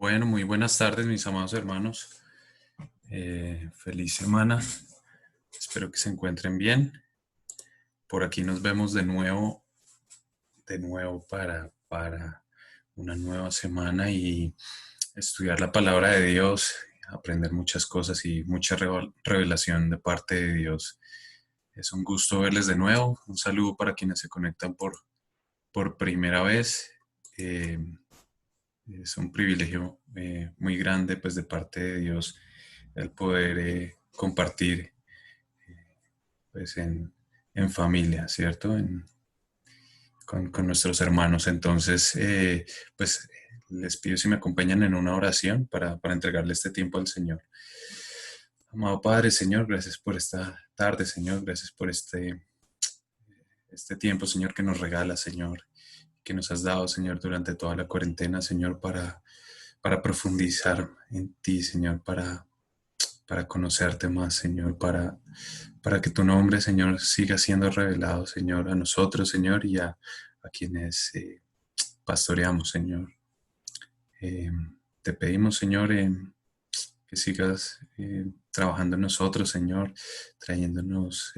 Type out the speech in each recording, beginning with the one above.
Bueno, muy buenas tardes, mis amados hermanos. Feliz semana. Espero que se encuentren bien. Por aquí nos vemos de nuevo para una nueva semana y estudiar la palabra de Dios, aprender muchas cosas y mucha revelación de parte de Dios. Es un gusto verles de nuevo. Un saludo para quienes se conectan por primera vez. Eh, Es un privilegio muy grande, pues, de parte de Dios el poder compartir, pues, en familia, ¿cierto? Con nuestros hermanos. Entonces, pues, les pido si me acompañan en una oración para entregarle este tiempo al Señor. Amado Padre, Señor, gracias por esta tarde, Señor. Gracias por este tiempo, Señor, que nos regala, Señor, que nos has dado, Señor, durante toda la cuarentena, Señor, para profundizar en ti, Señor, para conocerte más, Señor, para que tu nombre, Señor, siga siendo revelado, Señor, a nosotros, Señor, y a quienes pastoreamos, Señor. Eh, Te pedimos, Señor, que sigas trabajando en nosotros, Señor, trayéndonos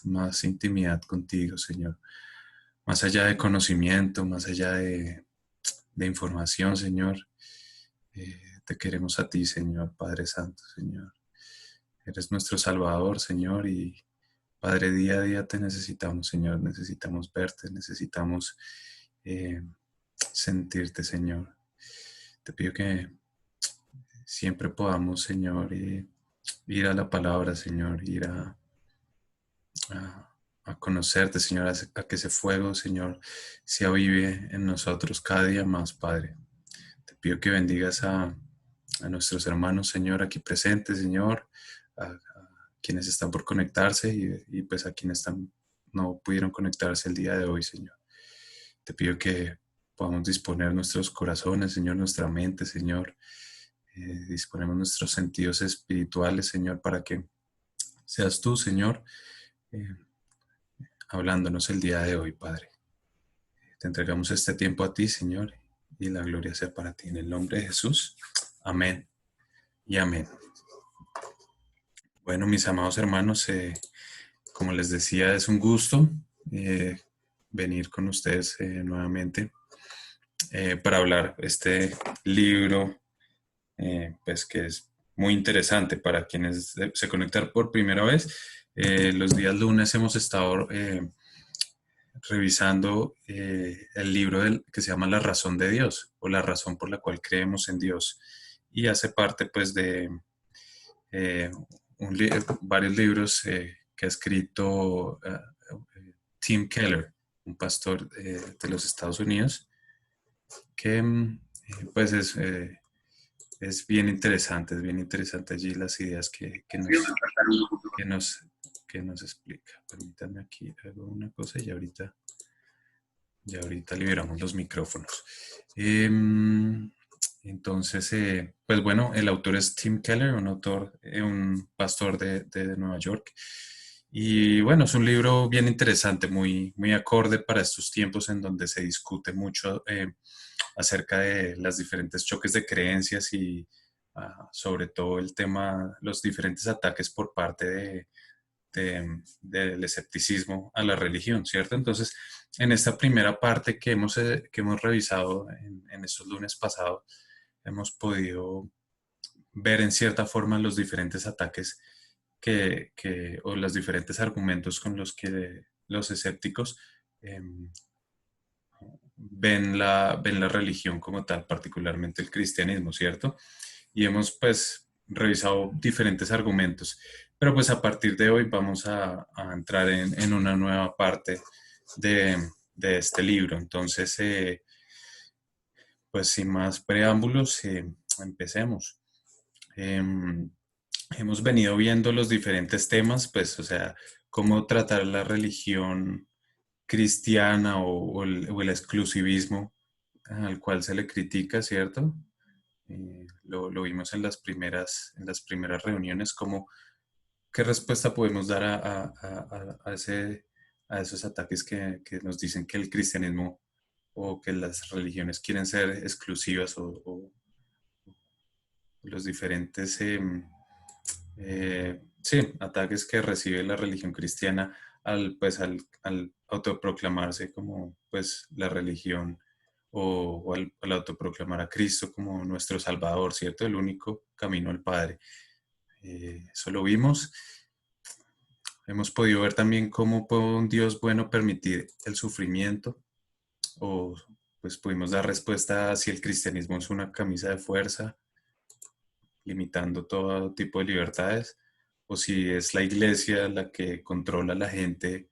más intimidad contigo, Señor. Más allá de conocimiento, más allá de información, Señor, te queremos a ti, Señor, Padre Santo, Señor. Eres nuestro Salvador, Señor, y Padre, día a día te necesitamos, Señor. Necesitamos verte, necesitamos eh, sentirte, Señor. Te pido que siempre podamos, Señor, ir a la palabra, Señor, ir a conocerte, Señor, a que ese fuego, Señor, se avive en nosotros cada día más, Padre. Te pido que bendigas a nuestros hermanos, Señor, aquí presentes, Señor, a quienes están por conectarse y pues a quienes no pudieron conectarse el día de hoy, Señor. Te pido que podamos disponer nuestros corazones, Señor, nuestra mente, Señor. Disponemos nuestros sentidos espirituales, Señor, para que seas tú, Señor, eh, hablándonos el día de hoy, Padre. Te entregamos este tiempo a ti, Señor, y la gloria sea para ti. En el nombre de Jesús. Amén y amén. Bueno, mis amados hermanos, como les decía, es un gusto eh, venir con ustedes nuevamente para hablar este libro, pues que es muy interesante para quienes se conectan por primera vez. Los días lunes hemos estado revisando el libro que se llama La razón de Dios o la razón por la cual creemos en Dios y hace parte pues de eh, varios libros que ha escrito Tim Keller, un pastor de los Estados Unidos, que pues es bien interesante allí las ideas que nos, que nos explica. Permítanme aquí, hago una cosa y ya ahorita liberamos los micrófonos. Entonces, pues bueno, el autor es Tim Keller, un pastor de Nueva York. Y bueno, es un libro bien interesante, muy, muy acorde para estos tiempos en donde se discute mucho acerca de los diferentes choques de creencias y sobre todo el tema, los diferentes ataques por parte del escepticismo a la religión, ¿cierto? Entonces, en esta primera parte que hemos revisado en estos lunes pasados, hemos podido ver en cierta forma los diferentes ataques o los diferentes argumentos con los que los escépticos eh, ven la religión como tal, particularmente el cristianismo, ¿cierto? Y hemos pues revisado diferentes argumentos, pero pues a partir de hoy vamos a entrar en una nueva parte de este libro. Entonces, pues sin más preámbulos, empecemos. Em, Hemos venido viendo los diferentes temas, pues, o sea, cómo tratar la religión cristiana o el exclusivismo al cual se le critica, ¿cierto? Lo vimos en las primeras reuniones, como qué respuesta podemos dar a esos ataques que nos dicen que el cristianismo o que las religiones quieren ser exclusivas los diferentes sí, ataques que recibe la religión cristiana al autoproclamarse como pues la religión al autoproclamar a Cristo como nuestro Salvador, ¿cierto? El único camino al Padre. Eso lo vimos. Hemos podido ver también cómo puede un Dios bueno permitir el sufrimiento, o pues pudimos dar respuesta a si el cristianismo es una camisa de fuerza, limitando todo tipo de libertades, o si es la iglesia la que controla a la gente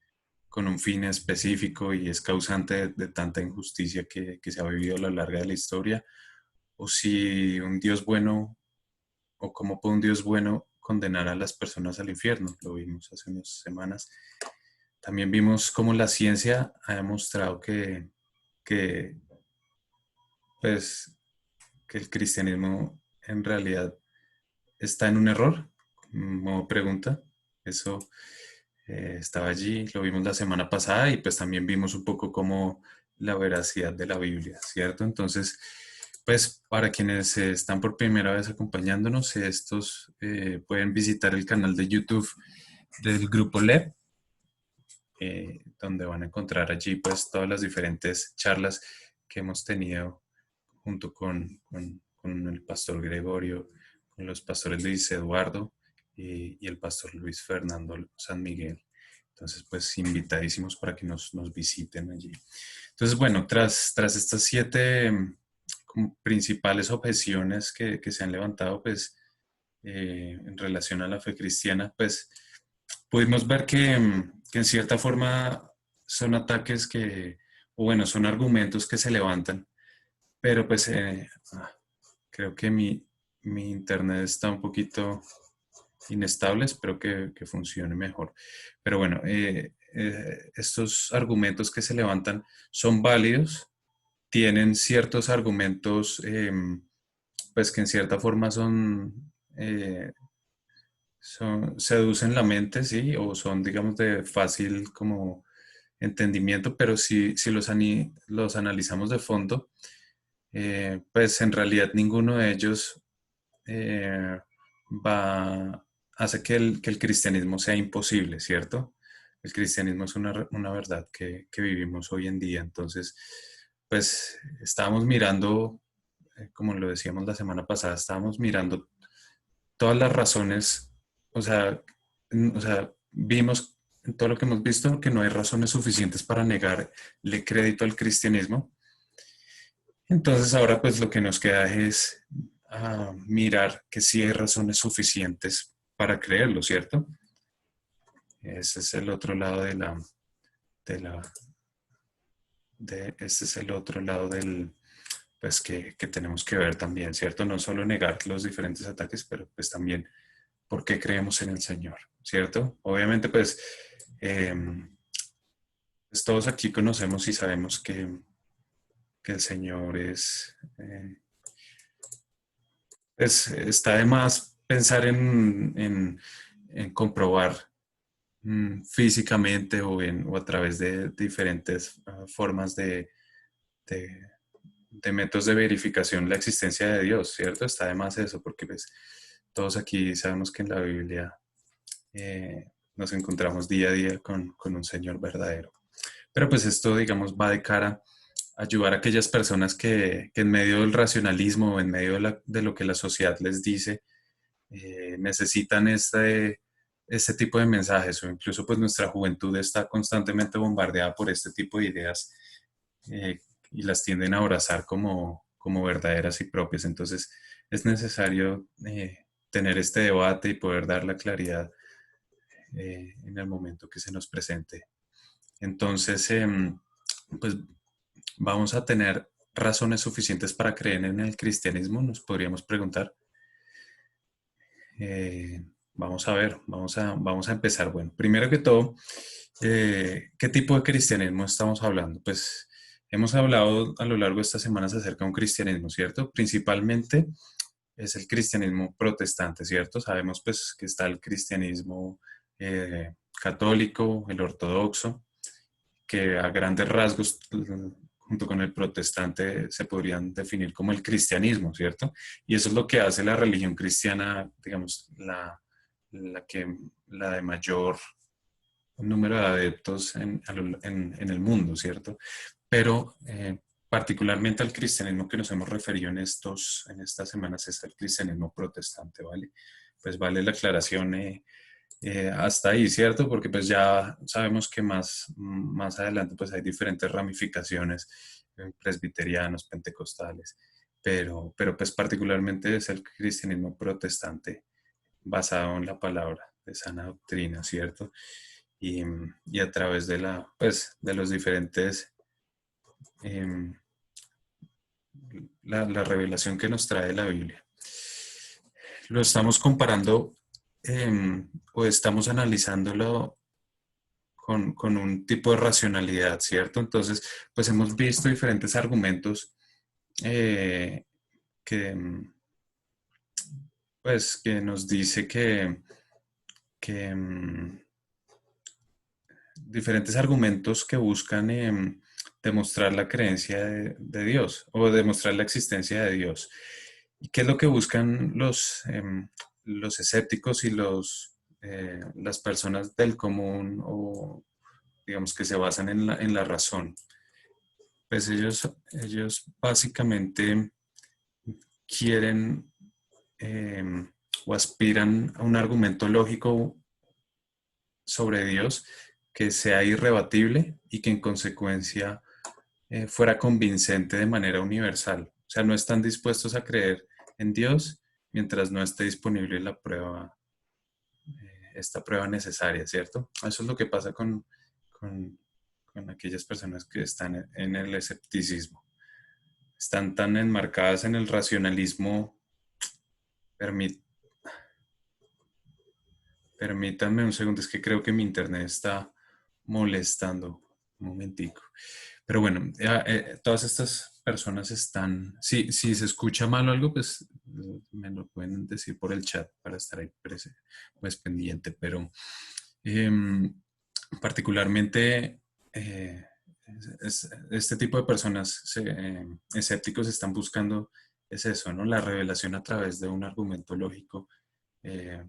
con un fin específico y es causante de tanta injusticia que se ha vivido a lo largo de la historia, o si un Dios bueno, o cómo puede un Dios bueno condenar a las personas al infierno. Lo vimos hace unas semanas. También vimos cómo la ciencia ha demostrado que, pues, que el cristianismo en realidad está en un error, como pregunta. Eso estaba allí, lo vimos la semana pasada y pues también vimos un poco como la veracidad de la Biblia, ¿cierto? Entonces, pues para quienes están por primera vez acompañándonos, estos pueden visitar el canal de YouTube del Grupo LEP, donde van a encontrar allí pues todas las diferentes charlas que hemos tenido junto con el pastor Gregorio, con los pastores Luis Eduardo y el pastor Luis Fernando San Miguel. Entonces, pues invitadísimos para que nos visiten allí. Entonces, bueno, tras estas 7 como principales objeciones que se han levantado, pues en relación a la fe cristiana, pues pudimos ver que en cierta forma son ataques o bueno, son argumentos que se levantan, pero pues creo que mi internet está un poquito inestable, espero que funcione mejor. Pero bueno, estos argumentos que se levantan son válidos, tienen ciertos argumentos, pues que en cierta forma seducen la mente, ¿sí? O son, digamos, de fácil como entendimiento, pero si los analizamos de fondo, pues en realidad ninguno de ellos eh, hace que el cristianismo sea imposible, ¿cierto? El cristianismo es una verdad que vivimos hoy en día. Entonces, pues estábamos mirando, como lo decíamos la semana pasada, estábamos mirando todas las razones, o sea, vimos en todo lo que hemos visto que no hay razones suficientes para negarle crédito al cristianismo. Entonces ahora pues lo que nos queda es mirar que sí hay razones suficientes para creerlo, ¿cierto? Ese es el otro lado de la, este es el otro lado pues que tenemos que ver también, ¿cierto? No solo negar los diferentes ataques, pero pues también por qué creemos en el Señor, ¿cierto? Obviamente eh, pues todos aquí conocemos y sabemos que el Señor está de más pensar en comprobar físicamente o a través de diferentes formas de- de métodos de verificación la existencia de Dios, ¿cierto? Está de más eso, porque pues, todos aquí sabemos que en la Biblia nos encontramos día a día con un Señor verdadero. Pero pues esto, digamos, va de cara a ayudar a aquellas personas que en medio del racionalismo o en medio de lo que la sociedad les dice, necesitan este tipo de mensajes, o incluso pues nuestra juventud está constantemente bombardeada por este tipo de ideas y las tienden a abrazar como verdaderas y propias. Entonces es necesario tener este debate y poder dar la claridad en el momento que se nos presente. Entonces, pues vamos a tener razones suficientes para creer en el cristianismo, nos podríamos preguntar. Vamos a ver, vamos a empezar. Bueno, primero que todo, ¿qué tipo de cristianismo estamos hablando? Pues hemos hablado a lo largo de estas semanas acerca de un cristianismo, ¿cierto? Principalmente es el cristianismo protestante, ¿cierto? Sabemos pues que está el cristianismo católico, el ortodoxo, que a grandes rasgos junto con el protestante se podrían definir como el cristianismo, ¿cierto? Y eso es lo que hace la religión cristiana, digamos, la de mayor número de adeptos en el mundo, ¿cierto? Pero particularmente al cristianismo que nos hemos referido en estas semanas es el cristianismo protestante, ¿vale? Pues vale la aclaración hasta ahí, ¿cierto? Porque pues ya sabemos que más adelante pues hay diferentes ramificaciones, presbiterianos, pentecostales, pero pues particularmente es el cristianismo protestante basado en la palabra de sana doctrina, ¿cierto? Y a través pues, de los diferentes, em, la revelación que nos trae la Biblia. Lo estamos comparando o estamos analizándolo con un tipo de racionalidad, ¿cierto? Entonces, pues hemos visto diferentes argumentos eh, que, pues, que nos dice que diferentes argumentos que buscan demostrar la creencia de Dios o demostrar la existencia de Dios. ¿Y qué es lo que buscan los escépticos y las personas del común o digamos que se basan en la razón? Pues ellos básicamente quieren o aspiran a un argumento lógico sobre Dios que sea irrebatible y que en consecuencia fuera convincente de manera universal. O sea, no están dispuestos a creer en Dios mientras no esté disponible esta prueba necesaria, ¿cierto? Eso es lo que pasa con, con aquellas personas que están en el escepticismo. Están tan enmarcadas en el racionalismo. Permí- Permítanme un segundo, es que creo que mi internet está molestando. Un momentico. Pero bueno, todas estas personas están, si se escucha mal o algo, pues me lo pueden decir por el chat para estar ahí pues, pendiente. Pero em, particularmente eh, este tipo de personas escépticos están buscando, es eso, ¿no? La revelación a través de un argumento lógico eh,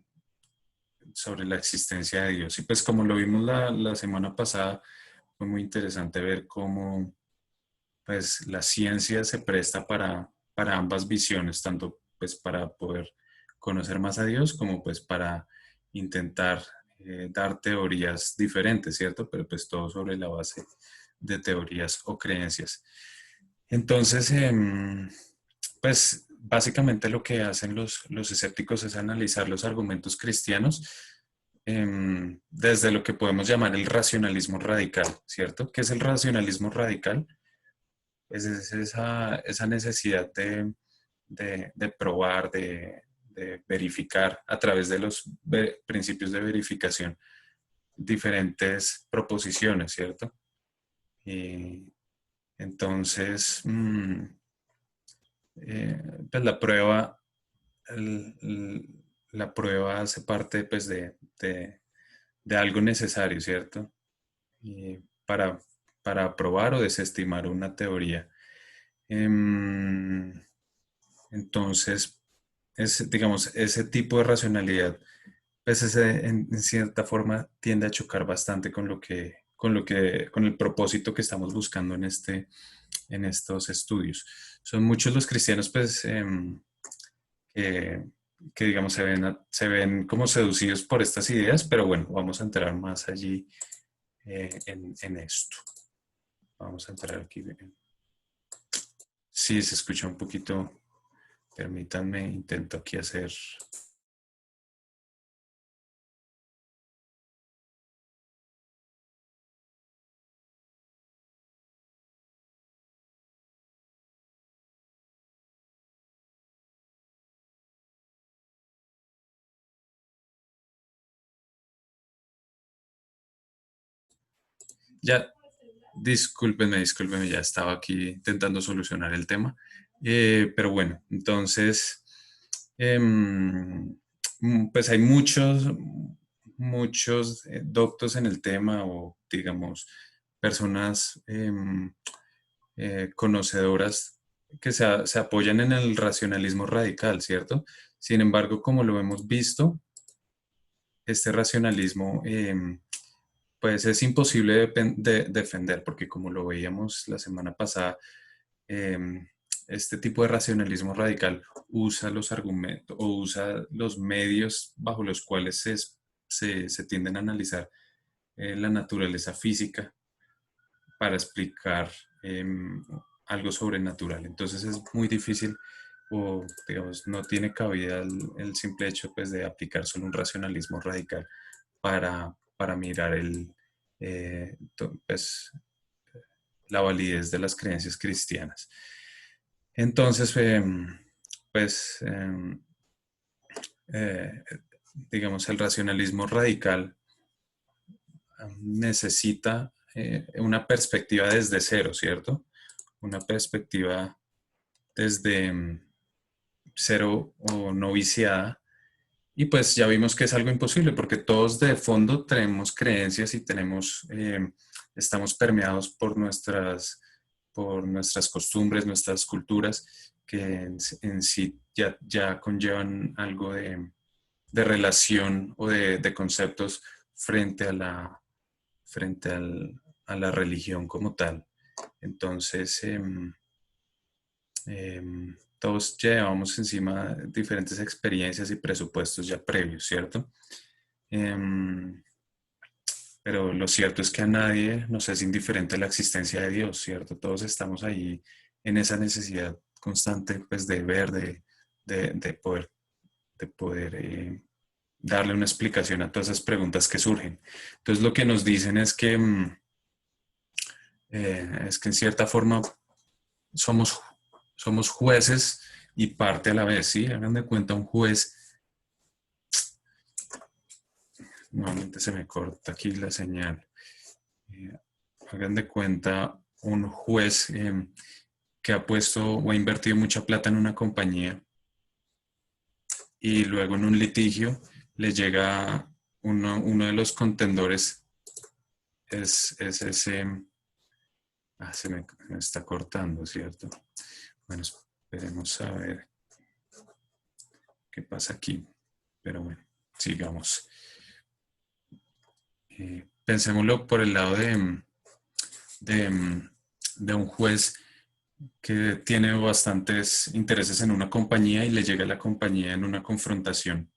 sobre la existencia de Dios. Y pues como lo vimos la semana pasada, fue muy interesante ver cómo pues la ciencia se presta para ambas visiones, tanto pues para poder conocer más a Dios como pues para intentar dar teorías diferentes, ¿cierto? Pero pues todo sobre la base de teorías o creencias. Entonces, pues básicamente lo que hacen los escépticos es analizar los argumentos cristianos desde lo que podemos llamar el racionalismo radical, ¿cierto? ¿Qué es el racionalismo radical? Es esa necesidad de probar, de verificar a través de los principios de verificación diferentes proposiciones, ¿cierto? Y entonces, pues el- el- la prueba hace parte pues de algo necesario, ¿cierto? Y para probar o desestimar una teoría. Em, Entonces, digamos, ese tipo de racionalidad, pues en cierta forma tiende a chocar bastante con el propósito que estamos buscando en estos estudios. Son muchos los cristianos, pues, que, que, digamos, se ven como seducidos por estas ideas, pero bueno, vamos a entrar más allí en esto. Vamos a entrar aquí. Sí, se escucha un poquito. Permítanme, intento aquí hacer. Ya, discúlpenme, ya estaba aquí intentando solucionar el tema. Pero bueno, entonces, em, pues hay muchos doctos en el tema o, digamos, personas conocedoras que se apoyan en el racionalismo radical, ¿cierto? Sin embargo, como lo hemos visto, este racionalismo pues es imposible de defender porque como lo veíamos la semana pasada, este tipo de racionalismo radical usa los argumentos o usa los medios bajo los cuales se tienden a analizar la naturaleza física para explicar algo sobrenatural. Entonces es muy difícil o digamos, no tiene cabida el simple hecho pues, de aplicar solo un racionalismo radical para mirar pues, la validez de las creencias cristianas. Entonces, pues, eh, digamos, el racionalismo radical necesita una perspectiva desde cero, ¿cierto? Una perspectiva desde cero o no viciada. Y pues ya vimos que es algo imposible porque todos de fondo tenemos creencias y estamos permeados por nuestras costumbres, nuestras culturas, que en sí ya conllevan algo de relación o de conceptos frente a la religión como tal. Entonces, todos llevamos encima diferentes experiencias y presupuestos ya previos, ¿cierto? Em, pero lo cierto es que a nadie nos es indiferente la existencia de Dios, ¿cierto? Todos estamos ahí en esa necesidad constante, pues, de ver, de poder, de poder darle una explicación a todas esas preguntas que surgen. Entonces, lo que nos dicen es que en cierta forma somos, somos jueces y parte a la vez, ¿sí? Hagan de cuenta un juez, nuevamente se me corta aquí la señal. Eh, Hagan de cuenta un juez que ha puesto o ha invertido mucha plata en una compañía y luego en un litigio le llega uno de los contendores, es ese, se me está cortando, ¿cierto? Bueno, esperemos a ver qué pasa aquí. Pero bueno, sigamos. Pensémoslo por el lado de, de un juez que tiene bastantes intereses en una compañía y le llega a la compañía en una confrontación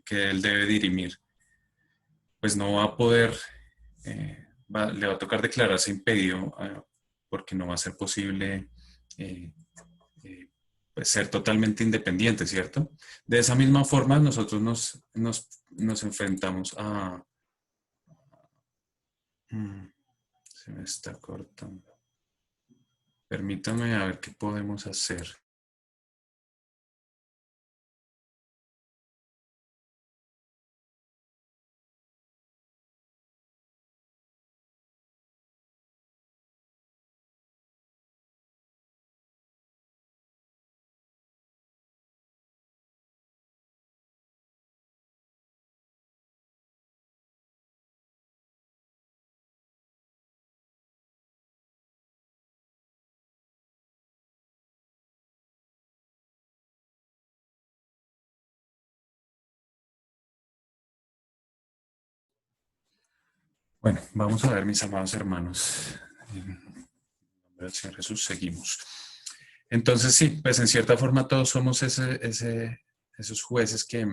que él debe dirimir. Pues no va a poder, le va a tocar declararse impedido porque no va a ser posible eh, eh, pues ser totalmente independiente, ¿cierto? De esa misma forma, nosotros nos enfrentamos a... Se me está cortando. Permítame a ver qué podemos hacer. Bueno, vamos a ver, mis amados hermanos. En nombre del Señor Jesús, seguimos. Entonces, sí, pues en cierta forma todos somos esos jueces que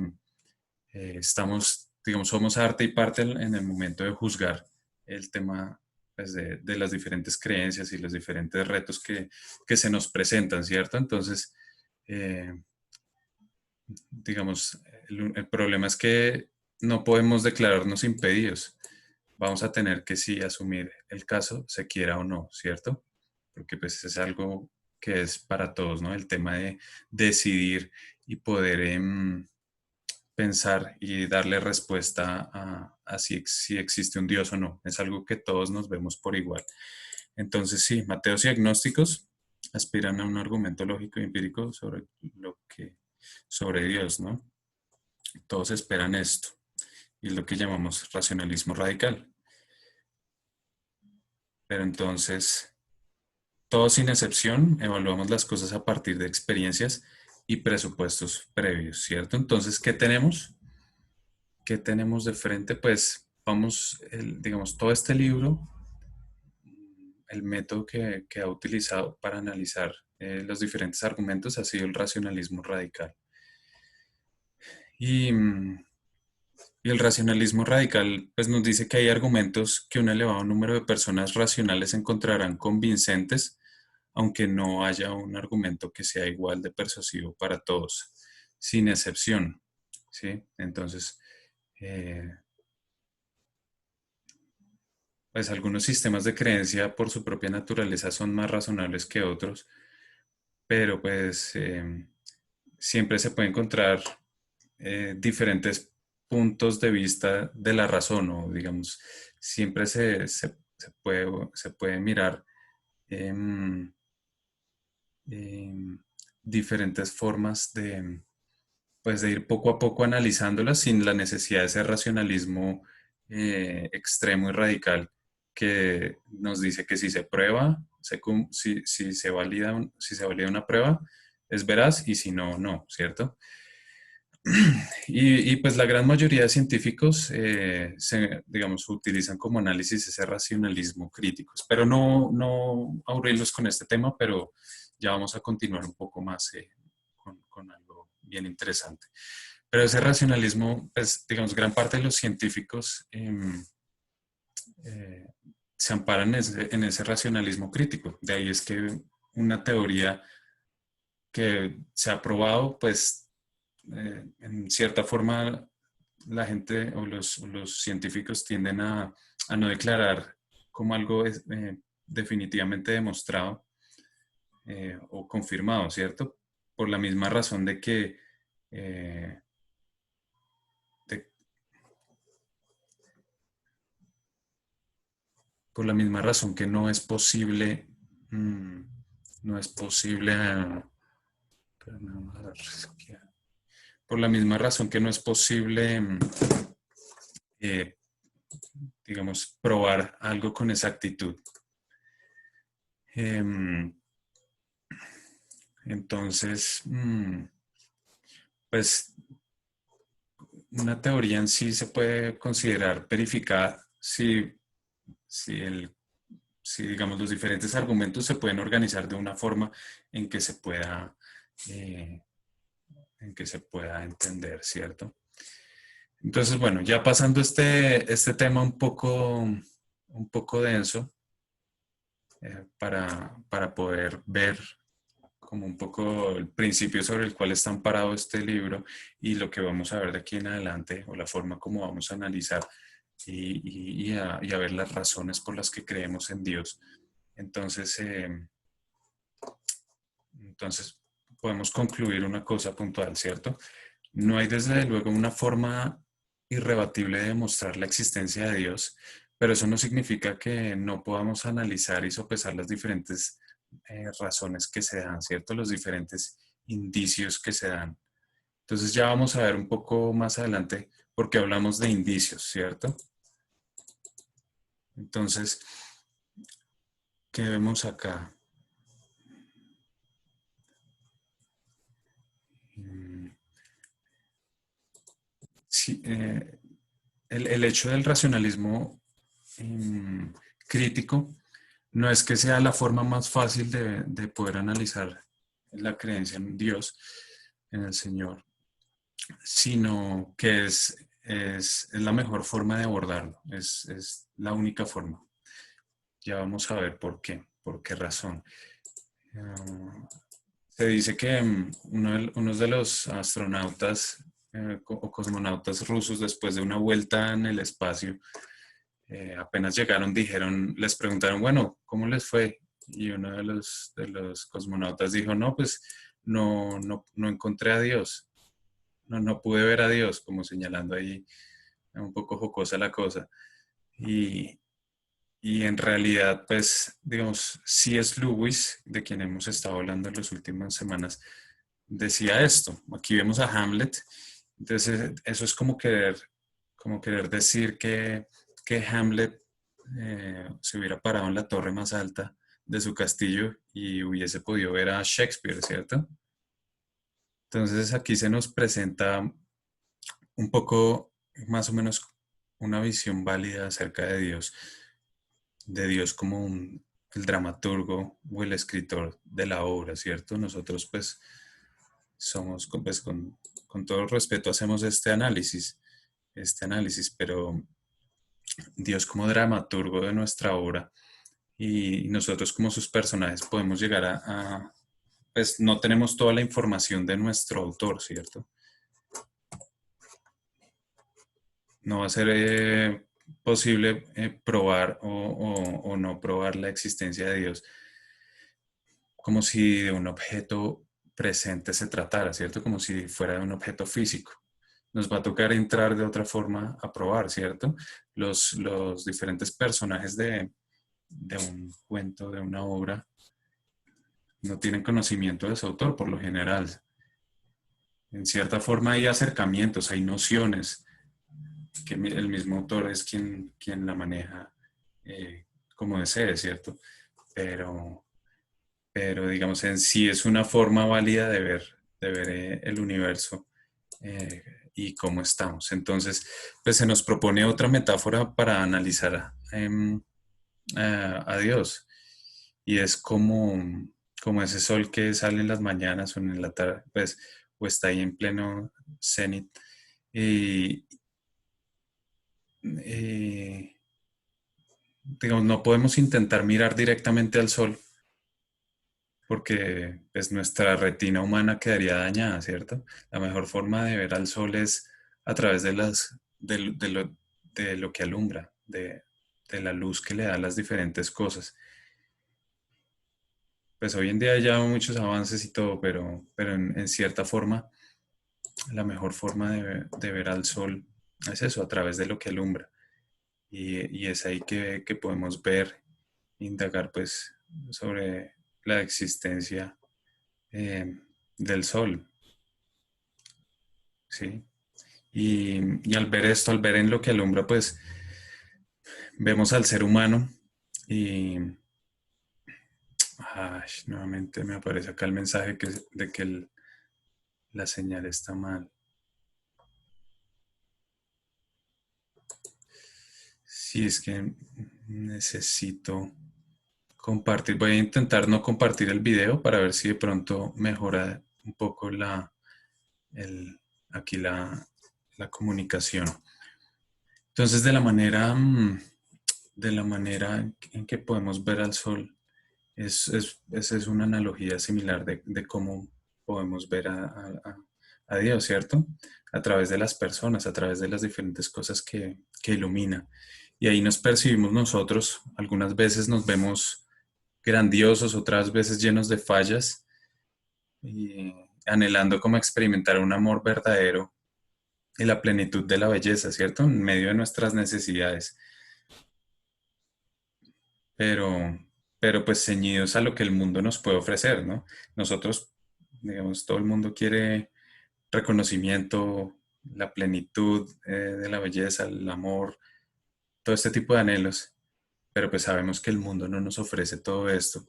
estamos, digamos, somos arte y parte en el momento de juzgar el tema pues, de las diferentes creencias y los diferentes retos que se nos presentan, ¿cierto? Entonces, eh, digamos, el problema es que no podemos declararnos impedidos. Vamos a tener que sí asumir el caso, se quiera o no, ¿cierto? Porque pues es algo que es para todos, ¿no? El tema de decidir y poder pensar y darle respuesta a si existe un Dios o no. Es algo que todos nos vemos por igual. Entonces, sí, ateos y agnósticos aspiran a un argumento lógico y empírico sobre Dios, ¿no? Todos esperan esto y es lo que llamamos racionalismo radical. pero entonces, todos sin excepción, evaluamos las cosas a partir de experiencias y presupuestos previos, ¿cierto? Entonces, ¿qué tenemos? ¿Qué tenemos de frente? Pues vamos, digamos, todo este libro, el método que ha utilizado para analizar los diferentes argumentos ha sido el racionalismo radical. Y, y el racionalismo radical pues, nos dice que hay argumentos que un elevado número de personas racionales encontrarán convincentes, aunque no haya un argumento que sea igual de persuasivo para todos, sin excepción. ¿Sí? Entonces, eh, pues algunos sistemas de creencia por su propia naturaleza son más razonables que otros, pero pues siempre se puede encontrar diferentes puntos de vista de la razón, o digamos, siempre se puede mirar em, em, diferentes formas de, pues, de ir poco a poco analizándolas sin la necesidad de ese racionalismo extremo y radical que nos dice que si se prueba, si se valida, si se valida una prueba, es veraz y si no, no, ¿cierto? Y, pues la gran mayoría de científicos, digamos, utilizan como análisis ese racionalismo crítico. Espero no aburrirlos con este tema, pero ya vamos a continuar un poco más con algo bien interesante. Pero ese racionalismo, pues, digamos, gran parte de los científicos eh, se amparan en ese racionalismo crítico. De ahí es que una teoría que se ha probado, pues en cierta forma la gente o los científicos tienden a no declarar como algo definitivamente demostrado o confirmado, ¿cierto? Por la misma razón de que, eh, de- por la misma razón que no es posible, mm, no es posible, pero no, a ver, por la misma razón que no es posible, eh, digamos, probar algo con exactitud. Em, entonces, pues una teoría en sí se puede considerar verificada si, el, si digamos, los diferentes argumentos se pueden organizar de una forma en que se pueda, eh, en que se pueda entender, ¿cierto? Entonces, bueno, ya pasando este tema un poco denso, para poder ver como un poco el principio sobre el cual está amparado este libro y lo que vamos a ver de aquí en adelante, o la forma como vamos a analizar y a ver las razones por las que creemos en Dios. Entonces, entonces podemos concluir una cosa puntual, ¿cierto? No hay desde luego una forma irrebatible de demostrar la existencia de Dios, pero eso no significa que no podamos analizar y sopesar las diferentes razones que se dan, ¿cierto? Los diferentes indicios que se dan. Entonces ya vamos a ver un poco más adelante porque hablamos de indicios, ¿cierto? Entonces, ¿qué vemos acá? Mm, sí, el hecho del racionalismo mm, crítico no es que sea la forma más fácil de poder analizar la creencia en Dios, en el Señor, sino que es la mejor forma de abordarlo, es la única forma. Ya vamos a ver por qué razón. Uh, Se dice que uno de los astronautas o cosmonautas rusos, después de una vuelta en el espacio, apenas llegaron, les preguntaron, bueno, ¿cómo les fue? Y uno de los cosmonautas dijo, no, pues no encontré a Dios, no pude ver a Dios, como señalando ahí un poco jocosa la cosa. Y, y en realidad, pues, digamos, C.S. Lewis, de quien hemos estado hablando en las últimas semanas, decía esto. Aquí vemos a Hamlet. Entonces, eso es como querer decir que Hamlet se hubiera parado en la torre más alta de su castillo y hubiese podido ver a Shakespeare, ¿cierto? Entonces aquí se nos presenta un poco, más o menos, una visión válida acerca de Dios como el dramaturgo o el escritor de la obra, ¿cierto? Nosotros pues somos, pues, con todo el respeto hacemos este análisis, pero Dios como dramaturgo de nuestra obra y nosotros como sus personajes podemos llegar pues no tenemos toda la información de nuestro autor, ¿cierto? No va a ser posible probar o no probar la existencia de Dios como si de un objeto presente se tratara, ¿cierto? Como si fuera de un objeto físico. Nos va a tocar entrar de otra forma a probar, ¿cierto? Los diferentes personajes de un cuento, de una obra, no tienen conocimiento de su autor por lo general. En cierta forma hay acercamientos, hay nociones que el mismo autor es quien la maneja como desee, ¿cierto? Pero, pero digamos en sí es una forma válida de ver el universo eh, y cómo estamos. Entonces, pues se nos propone otra metáfora para analizar a Dios y es como ese sol que sale en las mañanas o en la tarde, pues, o está ahí en pleno cenit. Y, eh, digamos, no podemos intentar mirar directamente al sol porque pues, nuestra retina humana quedaría dañada, ¿cierto? La mejor forma de ver al sol es a través de lo que alumbra, de la luz que le da a las diferentes cosas. Pues hoy en día ya hay muchos avances y todo, pero en cierta forma, la mejor forma de ver al sol es eso, a través de lo que alumbra. Y es ahí que podemos ver, indagar pues sobre la existencia eh, del sol, ¿sí? Y al ver esto, al ver en lo que alumbra, pues vemos al ser humano y nuevamente me aparece acá el mensaje de que la señal está mal. Sí, es que necesito compartir. Voy a intentar no compartir el video para ver si de pronto mejora un poco el, aquí la comunicación. Entonces, de la manera en que podemos ver al sol, esa es una analogía similar de cómo podemos ver a Dios, ¿cierto? A través de las personas, a través de las diferentes cosas que ilumina. Y ahí nos percibimos nosotros, algunas veces nos vemos grandiosos, otras veces llenos de fallas y anhelando como experimentar un amor verdadero y la plenitud de la belleza, ¿cierto? En medio de nuestras necesidades, pero, pero pues ceñidos a lo que el mundo nos puede ofrecer, ¿no? Nosotros, digamos, todo el mundo quiere reconocimiento, la plenitud de la belleza, el amor, todo este tipo de anhelos, pero pues sabemos que el mundo no nos ofrece todo esto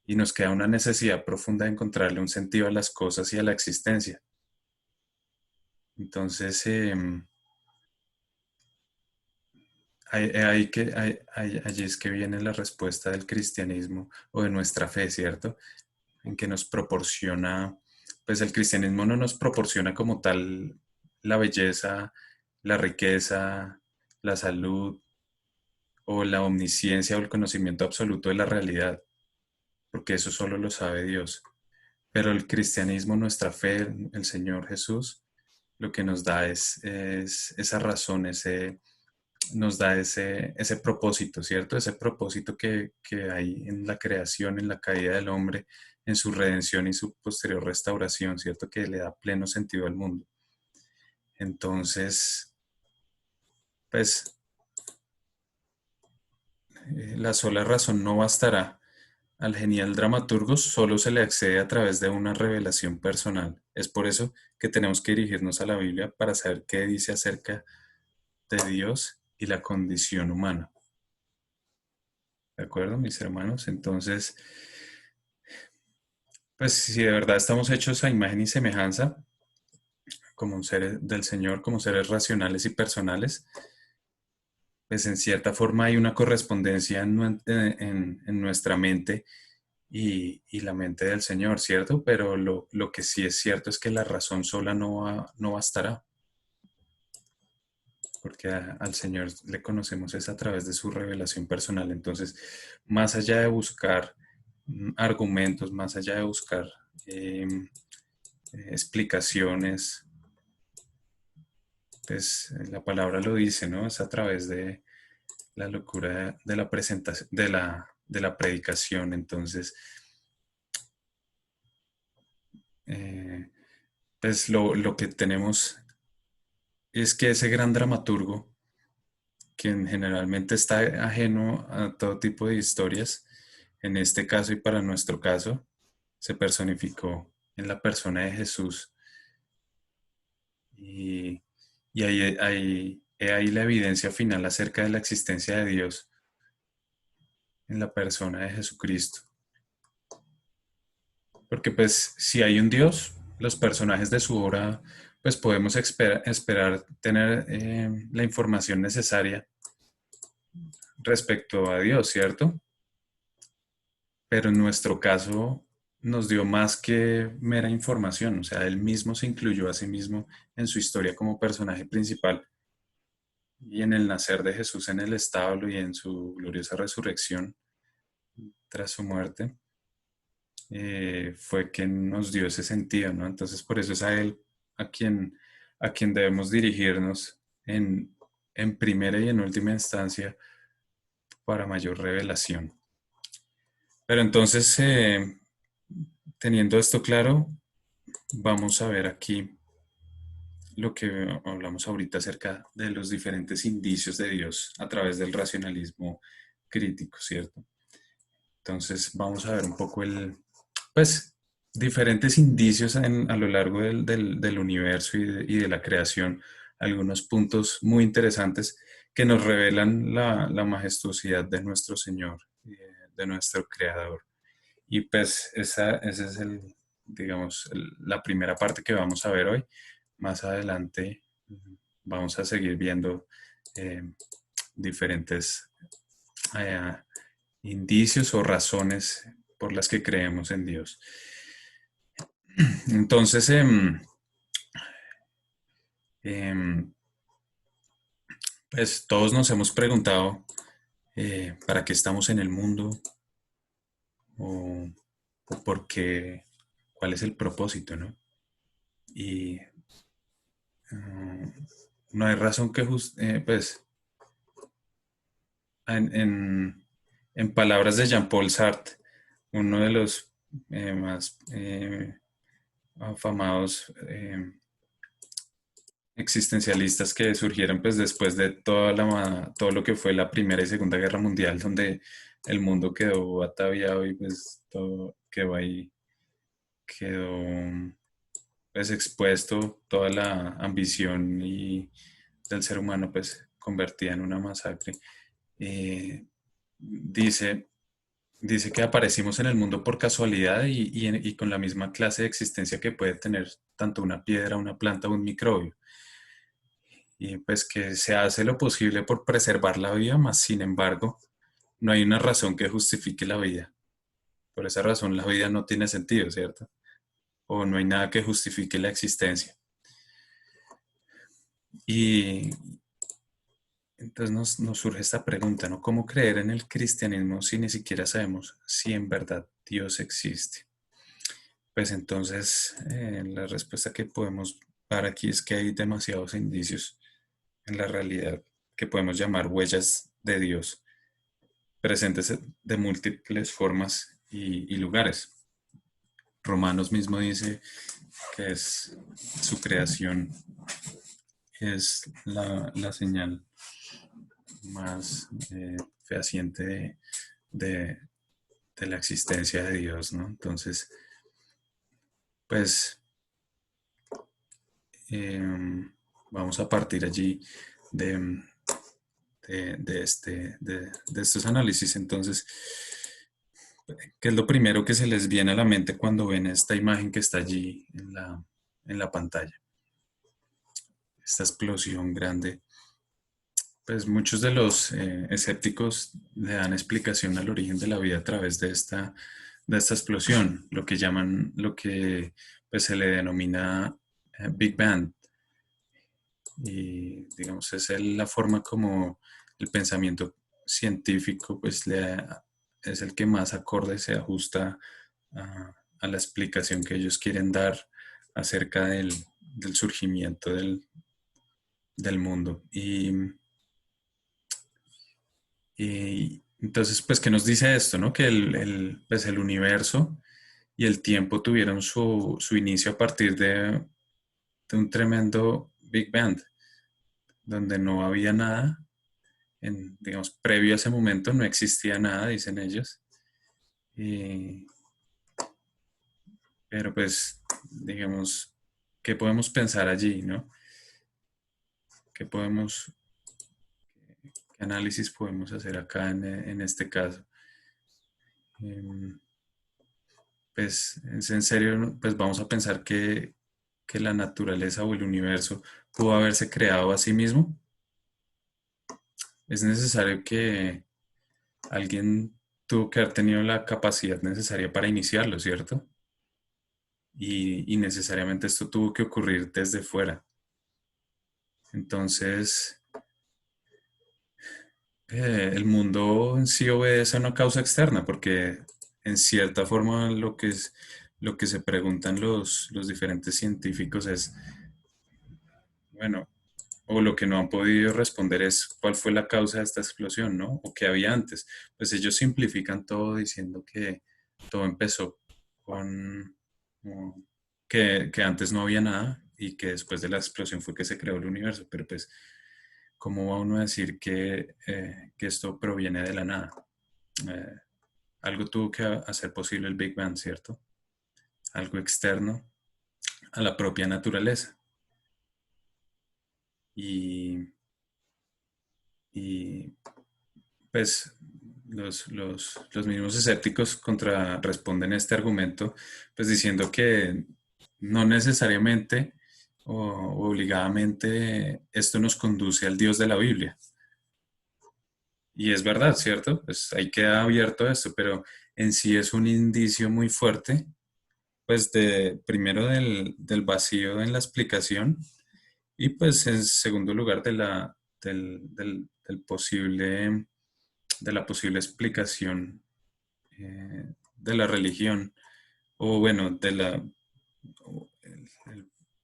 y nos queda una necesidad profunda de encontrarle un sentido a las cosas y a la existencia. Entonces, allí es que viene la respuesta del cristianismo o de nuestra fe, ¿cierto? En que nos proporciona, pues el cristianismo no nos proporciona como tal la belleza, la riqueza, la salud o la omnisciencia o el conocimiento absoluto de la realidad, porque eso solo lo sabe Dios. Pero el cristianismo, nuestra fe, el Señor Jesús, lo que nos da es esa razón, nos da ese propósito, ¿cierto? Ese propósito que hay en la creación, en la caída del hombre, en su redención y su posterior restauración, ¿cierto? Que le da pleno sentido al mundo. Entonces, pues la sola razón no bastará. Al genial dramaturgo solo se le accede a través de una revelación personal. Es por eso que tenemos que dirigirnos a la Biblia para saber qué dice acerca de Dios y la condición humana. ¿De acuerdo, mis hermanos? Entonces, pues si de verdad estamos hechos a imagen y semejanza, como seres del Señor, como seres racionales y personales, pues en cierta forma hay una correspondencia en nuestra mente y la mente del Señor, ¿cierto? Pero lo que sí es cierto es que la razón sola no bastará, porque al Señor le conocemos es a través de su revelación personal. Entonces, más allá de buscar argumentos, más allá de buscar explicaciones, pues la palabra lo dice, ¿no? Es a través de la locura de la presentación, de la predicación. Entonces, eh, pues lo que tenemos es que ese gran dramaturgo, quien generalmente está ajeno a todo tipo de historias, en este caso y para nuestro caso, se personificó en la persona de Jesús. Y, y he ahí la evidencia final acerca de la existencia de Dios en la persona de Jesucristo. Porque pues si hay un Dios, los personajes de su obra, pues podemos esperar tener la información necesaria respecto a Dios, ¿cierto? Pero en nuestro caso nos dio más que mera información, o sea, él mismo se incluyó a sí mismo en su historia como personaje principal y en el nacer de Jesús en el establo y en su gloriosa resurrección tras su muerte, fue que nos dio ese sentido, ¿no? Entonces por eso es a él a a quien debemos dirigirnos en primera y en última instancia para mayor revelación. Pero entonces, teniendo esto claro, vamos a ver aquí lo que hablamos ahorita acerca de los diferentes indicios de Dios a través del racionalismo crítico, ¿cierto? Entonces vamos a ver un poco pues, diferentes indicios a lo largo del universo y de la creación, algunos puntos muy interesantes que nos revelan la majestuosidad de nuestro Señor, de nuestro Creador. Y pues esa es digamos, la primera parte que vamos a ver hoy. Más adelante vamos a seguir viendo eh, diferentes eh, indicios o razones por las que creemos en Dios. Entonces, em, pues todos nos hemos preguntado para qué estamos en el mundo o, o por qué, cuál es el propósito, ¿no? Y no hay razón que pues en palabras de Jean-Paul Sartre, uno de los más afamados existencialistas que surgieron pues después de todo lo que fue la Primera y Segunda Guerra Mundial, donde el mundo quedó ataviado y pues todo quedó ahí, quedó pues expuesto, toda la ambición del ser humano pues convertida en una masacre. Eh, dice, dice que aparecimos en el mundo por casualidad y con la misma clase de existencia que puede tener tanto una piedra, una planta o un microbio. Y pues que se hace lo posible por preservar la vida, mas sin embargo, no hay una razón que justifique la vida. Por esa razón la vida no tiene sentido, ¿cierto? O no hay nada que justifique la existencia. Y entonces nos surge esta pregunta, ¿no? ¿Cómo creer en el cristianismo si ni siquiera sabemos si en verdad Dios existe? Pues entonces la respuesta que podemos dar aquí es que hay demasiados indicios en la realidad que podemos llamar huellas de Dios, presentes de múltiples formas y lugares. Romanos mismo dice que es su creación, es la señal más fehaciente de, de la existencia de Dios, ¿no? Entonces, pues vamos a partir allí de, de estos análisis. Entonces, ¿qué es lo primero que se les viene a la mente cuando ven esta imagen que está allí en la pantalla? Esta explosión grande. Pues muchos de los escépticos le dan explicación al origen de la vida a través de esta explosión, lo que llaman, lo que pues, se le denomina Big Bang. Y digamos, la forma como el pensamiento científico pues, es el que más acorde se ajusta a la explicación que ellos quieren dar acerca del surgimiento del mundo. Y entonces, pues, ¿qué nos dice esto, no? Que pues, el universo y el tiempo tuvieron su inicio a partir de un tremendo Big Bang, donde no había nada, digamos, previo a ese momento no existía nada, dicen ellos. Y- pero pues, digamos, ¿qué podemos pensar allí, no? ¿Qué podemos, qué análisis podemos hacer acá en este caso? Em, pues es en serio, ¿no? Pues vamos a pensar que la naturaleza o el universo pudo haberse creado a sí mismo. Es necesario que alguien tuvo que haber tenido la capacidad necesaria para iniciarlo, ¿cierto? Y necesariamente esto tuvo que ocurrir desde fuera. Entonces, el mundo en sí obedece a una causa externa, porque en cierta forma lo que se preguntan los diferentes científicos es, bueno, o lo que no han podido responder es cuál fue la causa de esta explosión, ¿no? O qué había antes. Pues ellos simplifican todo diciendo que todo empezó con como que antes no había nada y que después de la explosión fue que se creó el universo. Pero pues, ¿cómo va uno a decir que esto proviene de la nada? Eh, algo tuvo que hacer posible el Big Bang, ¿cierto? Algo externo a la propia naturaleza. Y, y pues los mismos escépticos contrarresponden este argumento, pues diciendo que no necesariamente o obligadamente esto nos conduce al Dios de la Biblia. Y es verdad, ¿cierto? Pues ahí queda abierto esto, pero en sí es un indicio muy fuerte, pues primero del vacío en la explicación y pues en segundo lugar del posible de la posible explicación de la religión, o bueno,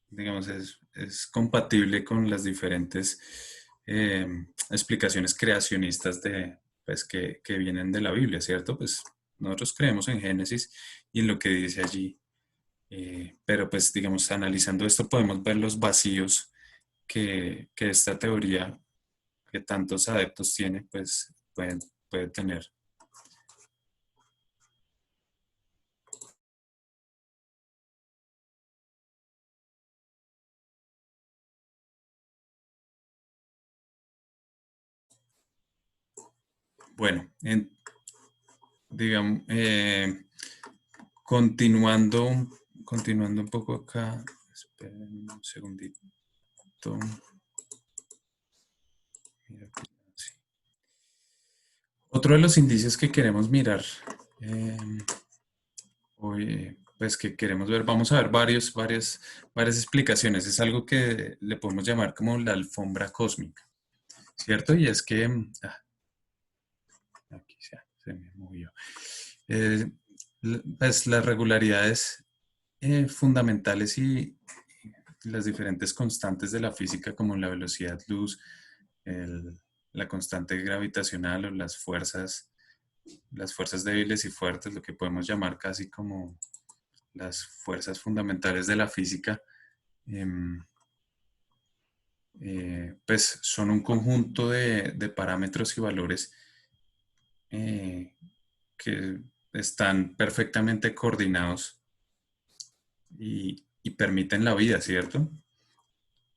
digamos, es compatible con las diferentes eh, explicaciones creacionistas pues, que vienen de la Biblia, ¿cierto? Pues nosotros creemos en Génesis y en lo que dice allí, pero pues digamos, analizando esto podemos ver los vacíos que esta teoría que tantos adeptos tiene, pues puede tener. Bueno, digamos, continuando, continuando un poco acá, esperen un segundito. Mira sí. Otro de los indicios que queremos mirar, eh, hoy, pues que queremos ver, vamos a ver varias explicaciones. Es algo que le podemos llamar como la alfombra cósmica, ¿cierto? Y es que, aquí se me movió. Eh, pues las regularidades fundamentales y las diferentes constantes de la física como la velocidad luz, el- la constante gravitacional o las fuerzas débiles y fuertes, lo que podemos llamar casi como las fuerzas fundamentales de la física, em, pues son un conjunto de parámetros y valores eh, que están perfectamente coordinados y permiten la vida, ¿cierto?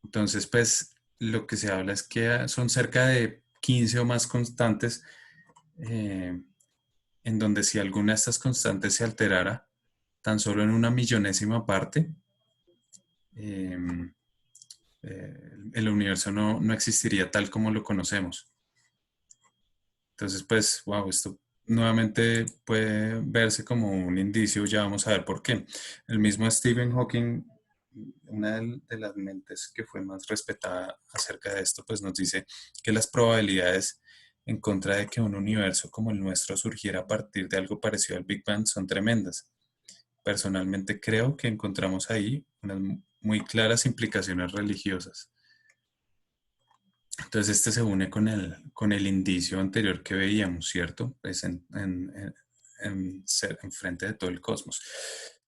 Entonces, pues lo que se habla es que son cerca de 15 o más constantes, eh, en donde si alguna de estas constantes se alterara tan solo en una millonésima parte, eh, el universo no existiría tal como lo conocemos. Entonces, pues, wow, esto nuevamente puede verse como un indicio, ya vamos a ver por qué. El mismo Stephen Hawking, una de las mentes que fue más respetada acerca de esto, pues nos dice que las probabilidades en contra de que un universo como el nuestro surgiera a partir de algo parecido al Big Bang son tremendas. Personalmente creo que encontramos ahí unas muy claras implicaciones religiosas. Entonces este se une con el indicio anterior que veíamos, ¿cierto? Pues en frente de todo el cosmos.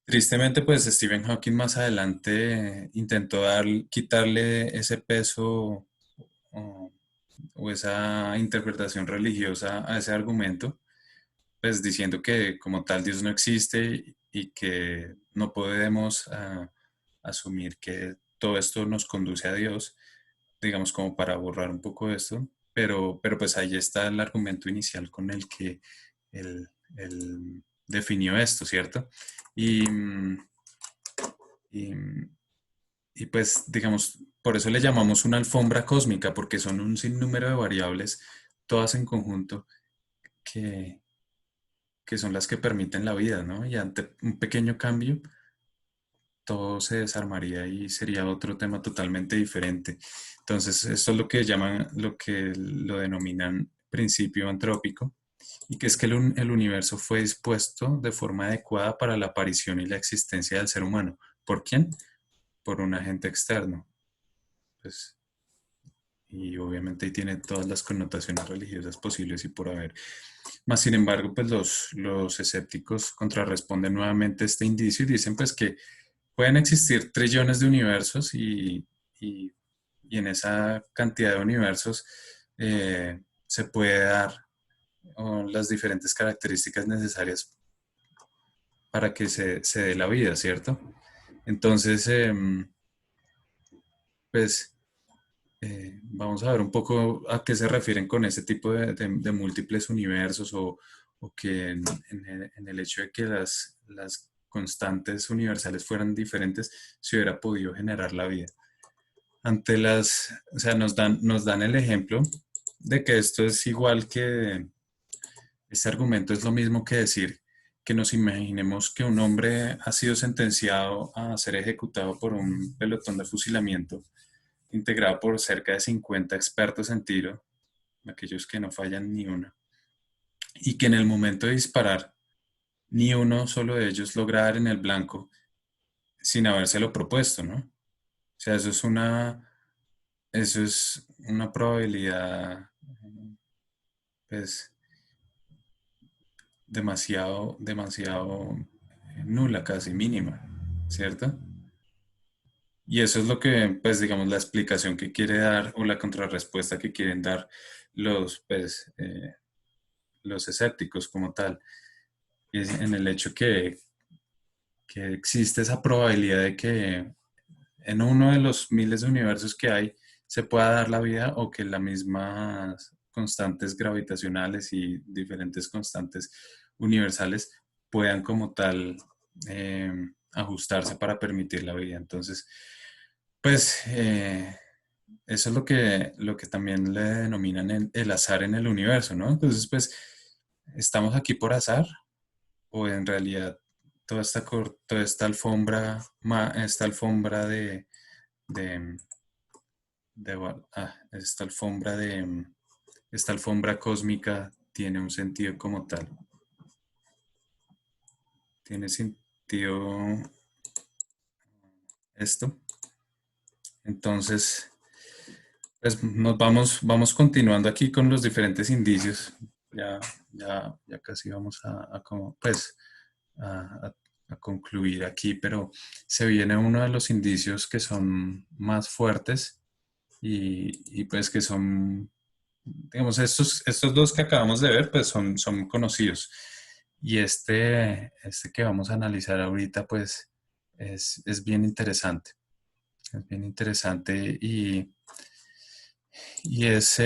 Tristemente, pues Stephen Hawking más adelante intentó quitarle ese peso o, o esa interpretación religiosa a ese argumento, pues diciendo que como tal Dios no existe y que no podemos asumir que todo esto nos conduce a Dios, digamos, como para borrar un poco esto, pero pues ahí está el argumento inicial con el que él definió esto, ¿cierto? Y, y, y pues, digamos, por eso le llamamos una alfombra cósmica, porque son un sinnúmero de variables, todas en conjunto, que, que son las que permiten la vida, ¿no? Y ante un pequeño cambio, todo se desarmaría y sería otro tema totalmente diferente. Entonces, esto es lo que llaman, lo que lo denominan principio antrópico, y que es que el universo fue dispuesto de forma adecuada para la aparición y la existencia del ser humano. ¿Por quién? Por un agente externo. Pues, y obviamente ahí tiene todas las connotaciones religiosas posibles y por haber. Más sin embargo, pues los escépticos contrarresponden nuevamente este indicio y dicen pues que pueden existir trillones de universos y- y en esa cantidad de universos se puede dar las diferentes características necesarias para que se dé la vida, ¿cierto? Entonces, pues vamos a ver un poco a qué se refieren con ese tipo de múltiples universos o que en el hecho de que las constantes universales fueran diferentes, se hubiera podido generar la vida. O sea, nos dan el ejemplo de que esto es igual que, este argumento es lo mismo que decir que nos imaginemos que un hombre ha sido sentenciado a ser ejecutado por un pelotón de fusilamiento integrado por cerca de 50 expertos en tiro, aquellos que no fallan ni una, y que en el momento de disparar, ni uno solo de ellos logra dar en el blanco sin habérselo propuesto, ¿no? O sea, eso es una probabilidad, pues, demasiado nula, casi mínima, ¿cierto? Y eso es lo que, pues, digamos, la explicación que quiere dar o la contrarrespuesta que quieren dar pues, los escépticos como tal. Y es en el hecho que existe esa probabilidad de que en uno de los miles de universos que hay se pueda dar la vida o que las mismas constantes gravitacionales y diferentes constantes universales puedan como tal eh, ajustarse para permitir la vida. Entonces, pues eso es lo que también le denominan el azar en el universo, ¿no? Entonces, pues, ¿estamos aquí por azar o en realidad toda esta alfombra, esta alfombra de, esta alfombra cósmica tiene un sentido como tal? ¿Tiene sentido esto? Entonces, pues vamos continuando aquí con los diferentes indicios. Ya, ya casi vamos pues, a, a- a concluir aquí, pero se viene uno de los indicios que son más fuertes y pues que son, digamos, estos dos que acabamos de ver, pues son conocidos. Y este que vamos a analizar ahorita, pues es bien interesante. Es bien interesante y es,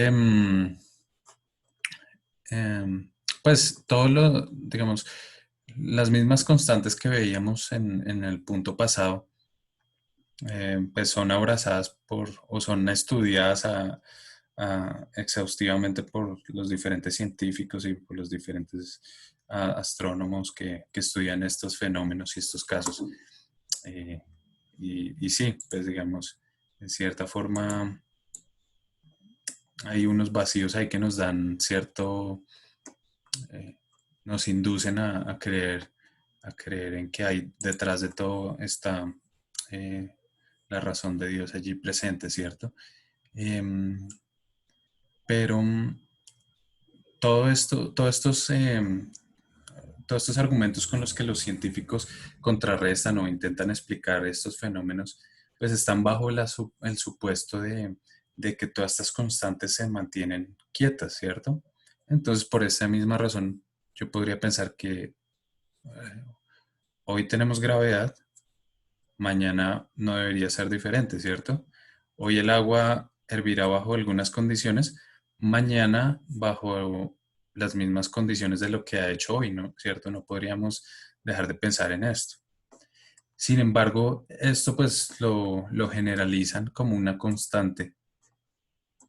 em, pues digamos, las mismas constantes que veíamos en el punto pasado, pues son abrazadas o son estudiadas exhaustivamente por los diferentes científicos y por los diferentes astrónomos que estudian estos fenómenos y estos casos. Eh, y sí, pues digamos, en cierta forma hay unos vacíos ahí que nos dan eh, nos inducen a creer en que hay detrás de todo está eh, la razón de Dios allí presente, ¿cierto? Em, pero todo esto, todos estos argumentos con los que los científicos contrarrestan o intentan explicar estos fenómenos, pues están bajo el supuesto de que todas estas constantes se mantienen quietas, ¿cierto? Entonces, por esa misma razón, yo podría pensar que hoy tenemos gravedad, mañana no debería ser diferente, ¿cierto? Hoy el agua hervirá bajo algunas condiciones, mañana bajo las mismas condiciones de lo que ha hecho hoy, ¿no? ¿Cierto? No podríamos dejar de pensar en esto. Sin embargo, esto pues lo generalizan como una constante,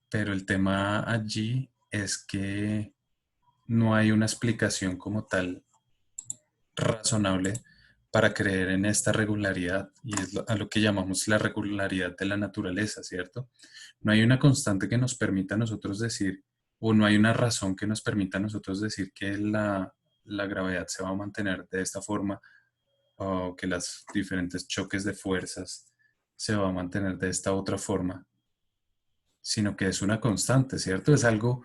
pero el tema allí es que no hay una explicación como tal razonable para creer en esta regularidad y es a lo que llamamos la regularidad de la naturaleza, ¿cierto? No hay una constante que nos permita a nosotros decir, o no hay una razón que nos permita a nosotros decir que la gravedad se va a mantener de esta forma o que los diferentes choques de fuerzas se va a mantener de esta otra forma, sino que es una constante, ¿cierto? Es algo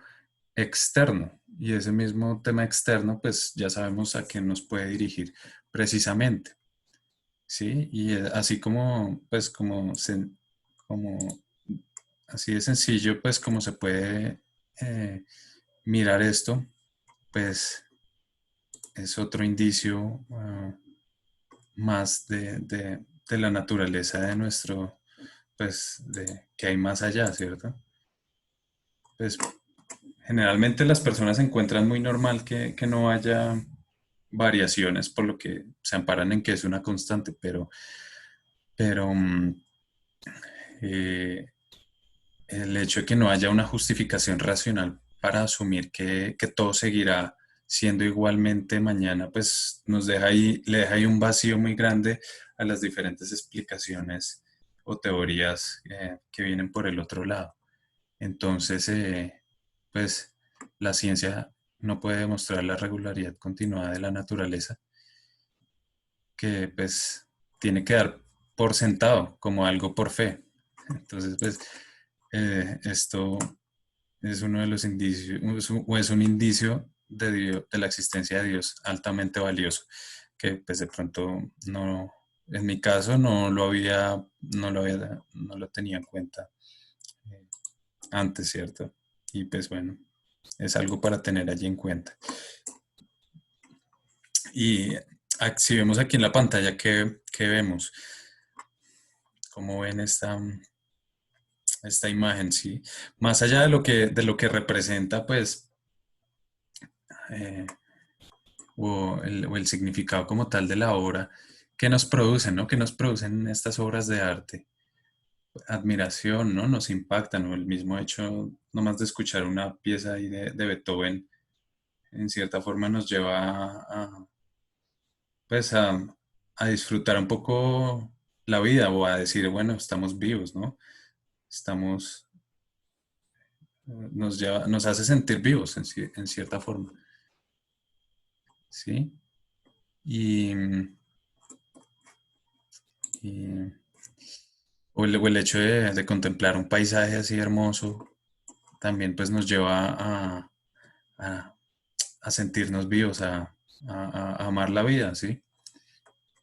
externo y ese mismo tema externo, pues ya sabemos a qué nos puede dirigir precisamente. Sí, y así como, pues como, así de sencillo, pues como se puede mirar esto, pues es otro indicio más de la naturaleza de pues, de que hay más allá, ¿cierto? Pues generalmente las personas encuentran muy normal que no haya variaciones, por lo que se amparan en que es una constante, pero eh, el hecho de que no haya una justificación racional para asumir que todo seguirá siendo igualmente mañana, pues le deja ahí un vacío muy grande a las diferentes explicaciones o teorías que vienen por el otro lado. Entonces, pues la ciencia no puede demostrar la regularidad continuada de la naturaleza, que pues tiene que dar por sentado como algo por fe. Entonces, pues esto es uno de los indicios, o es un indicio de la existencia de Dios altamente valioso, que pues de pronto no, en mi caso no lo tenía en cuenta eh, antes, ¿cierto? Y pues bueno, es algo para tener allí en cuenta. Y si vemos aquí en la pantalla, ¿qué vemos? ¿Cómo ven esta imagen? ¿Sí? Más allá de lo que representa, pues, eh, o el significado como tal de la obra, ¿qué nos producen, ¿no? ¿Qué nos producen estas obras de arte? Admiración, ¿no? Nos impactan, o el mismo hecho, nomás de escuchar una pieza ahí de Beethoven, en cierta forma nos lleva pues a disfrutar un poco la vida o a decir, bueno, estamos vivos, ¿no? Estamos, nos hace sentir vivos en cierta forma, ¿sí? Y, y- o el hecho de contemplar un paisaje así hermoso también pues nos lleva a- a sentirnos vivos, a amar la vida, ¿sí?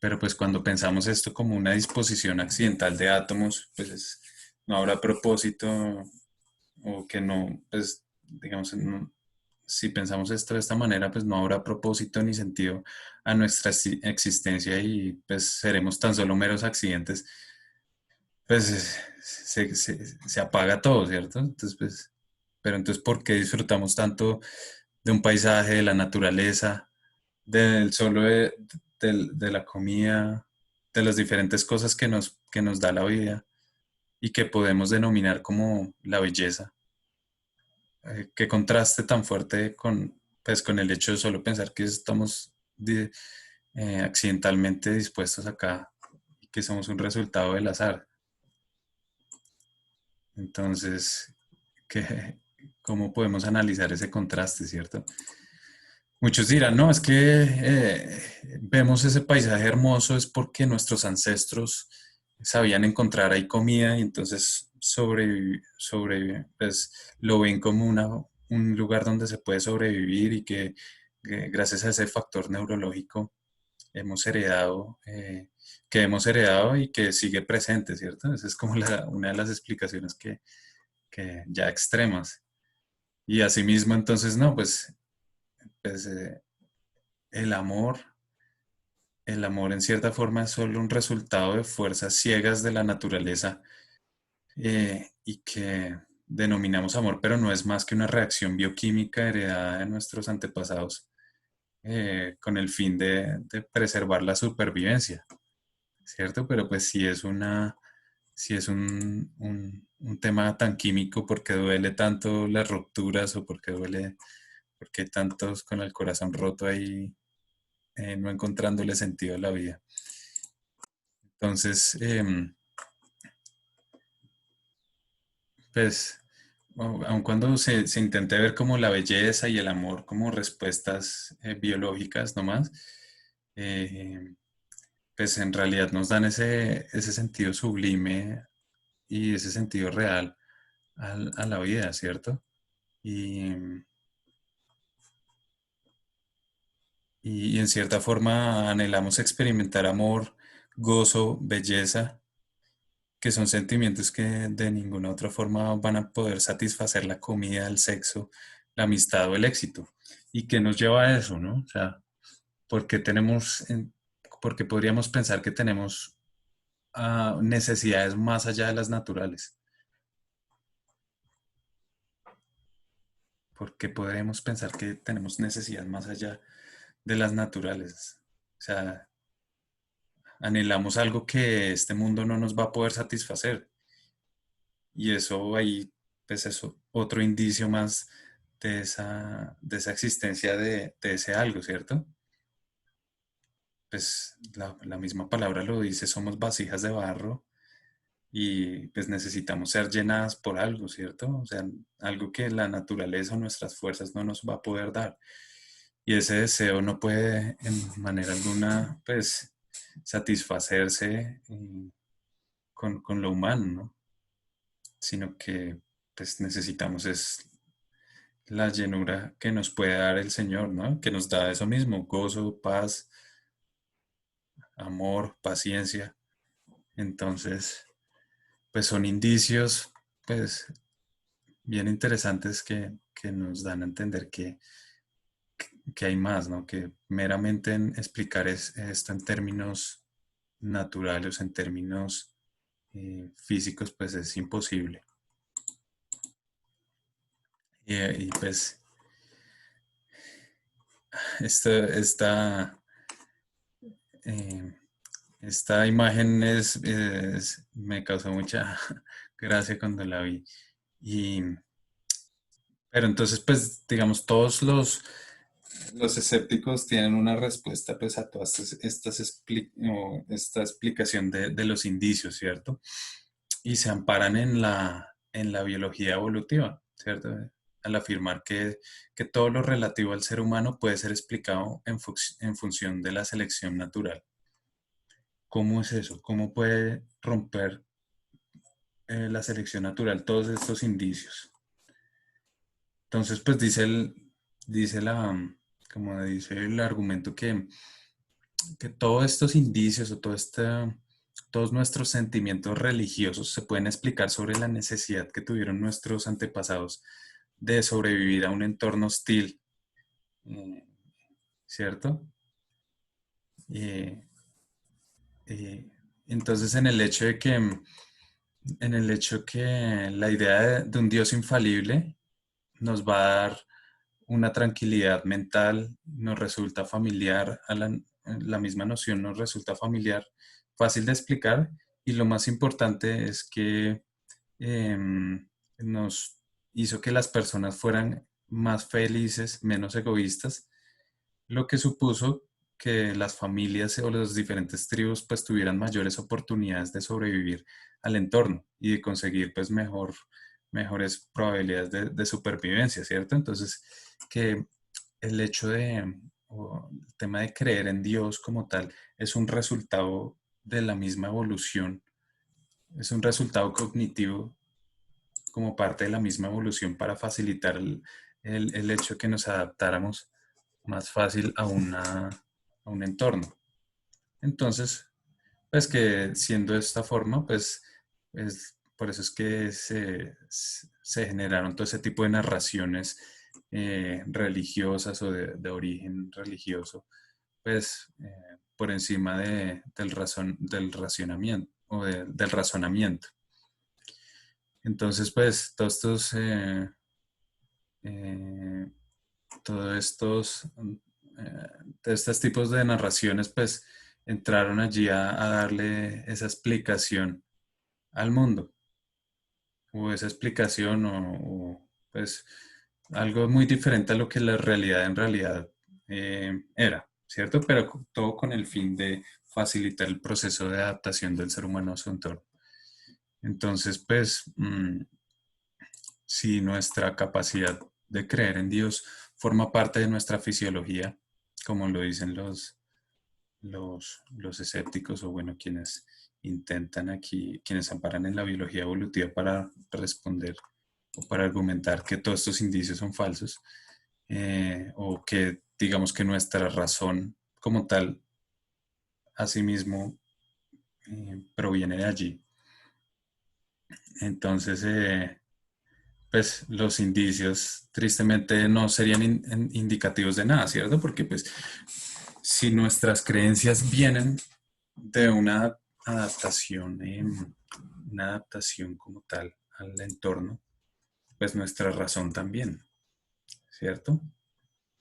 Pero pues cuando pensamos esto como una disposición accidental de átomos, pues no habrá propósito o que no, pues digamos, si pensamos esto de esta manera, pues no habrá propósito ni sentido a nuestra existencia y pues seremos tan solo meros accidentes, pues se apaga todo, ¿cierto? Entonces, pues, pero entonces, ¿por qué disfrutamos tanto de un paisaje, de la naturaleza, del solo de la comida, de las diferentes cosas que nos da la vida y que podemos denominar como la belleza. Qué contraste tan fuerte con, pues, con el hecho de solo pensar que estamos accidentalmente dispuestos acá y que somos un resultado del azar. Entonces, ¿qué, ¿cómo podemos analizar ese contraste, cierto? Muchos dirán, no, es que vemos ese paisaje hermoso es porque nuestros ancestros sabían encontrar ahí comida y entonces pues, lo ven como un lugar donde se puede sobrevivir y que gracias a ese factor neurológico hemos heredado, que hemos heredado y que sigue presente, ¿cierto? Esa es como una de las explicaciones que ya extremas. Y asimismo, entonces, no, pues el amor, el amor en cierta forma es solo un resultado de fuerzas ciegas de la naturaleza y que denominamos amor, pero no es más que una reacción bioquímica heredada de nuestros antepasados con el fin de preservar la supervivencia, ¿cierto? Pero pues si es un tema tan químico, ¿porque duele tanto las rupturas o porque duele, porque hay tantos con el corazón roto ahí no encontrándole sentido a la vida? Entonces, pues, aun cuando se intente ver como la belleza y el amor como respuestas biológicas nomás, eh, pues en realidad nos dan ese sentido sublime y ese sentido real a la vida, ¿cierto? Y, y en cierta forma anhelamos experimentar amor, gozo, belleza, que son sentimientos que de ninguna otra forma van a poder satisfacer la comida, el sexo, la amistad o el éxito. ¿Y qué nos lleva a eso, no? O sea, porque porque podríamos pensar que tenemos necesidades más allá de las naturales. Porque podríamos pensar que tenemos necesidades más allá de las naturales. O sea, anhelamos algo que este mundo no nos va a poder satisfacer. Y eso ahí, pues eso, otro indicio más de esa existencia de ese algo, ¿cierto? Pues la misma palabra lo dice, somos vasijas de barro y pues necesitamos ser llenadas por algo, ¿cierto? O sea, algo que la naturaleza o nuestras fuerzas no nos va a poder dar. Y ese deseo no puede en manera alguna, pues, satisfacerse con lo humano, ¿no? Sino que pues necesitamos es la llenura que nos puede dar el Señor, ¿no? Que nos da eso mismo, gozo, paz, amor, paciencia. Entonces, pues son indicios, pues, bien interesantes que nos dan a entender que hay más, ¿no? Que meramente en explicar esto en términos naturales, en términos físicos, pues es imposible. Pues esta, eh, esta imagen me causó mucha gracia cuando la vi. Y, pero entonces, pues, digamos, los escépticos tienen una respuesta pues, a todas o esta explicación de los indicios, ¿cierto? Y se amparan en la biología evolutiva, ¿cierto? Al afirmar que todo lo relativo al ser humano puede ser explicado en función de la selección natural. ¿Cómo es eso? ¿Cómo puede romper la selección natural todos estos indicios? Entonces, pues dice como dice el argumento que todos estos indicios o todos nuestros sentimientos religiosos se pueden explicar sobre la necesidad que tuvieron nuestros antepasados de sobrevivir a un entorno hostil, eh, ¿cierto? Y, y entonces en el hecho que la idea de un Dios infalible nos va a dar una tranquilidad mental, nos resulta familiar, la misma noción nos resulta familiar, fácil de explicar, y lo más importante es que nos hizo que las personas fueran más felices, menos egoístas, lo que supuso que las familias o las diferentes tribus pues tuvieran mayores oportunidades de sobrevivir al entorno y de conseguir pues mejores probabilidades de supervivencia, ¿cierto? Entonces, que el hecho o el tema de creer en Dios como tal es un resultado de la misma evolución, es un resultado cognitivo como parte de la misma evolución para facilitar el hecho de que nos adaptáramos más fácil a un entorno. Entonces, pues que siendo de esta forma, pues por eso es que se generaron todo ese tipo de narraciones religiosas o de origen religioso, pues por encima del racionamiento o del razonamiento. Entonces, pues eh, todos estos tipos de narraciones, pues entraron allí a darle esa explicación al mundo, o esa explicación, pues algo muy diferente a lo que la realidad en realidad era, ¿cierto? Pero todo con el fin de facilitar el proceso de adaptación del ser humano a su entorno. Entonces, pues, si nuestra capacidad de creer en Dios forma parte de nuestra fisiología, como lo dicen los escépticos o bueno, quienes intentan aquí, quienes amparan en la biología evolutiva para responder o para argumentar que todos estos indicios son falsos, o que digamos que nuestra razón como tal, asimismo, proviene de allí. Entonces, pues los indicios tristemente no serían indicativos de nada, ¿cierto? Porque pues si nuestras creencias vienen de una adaptación como tal al entorno, pues nuestra razón también, ¿cierto?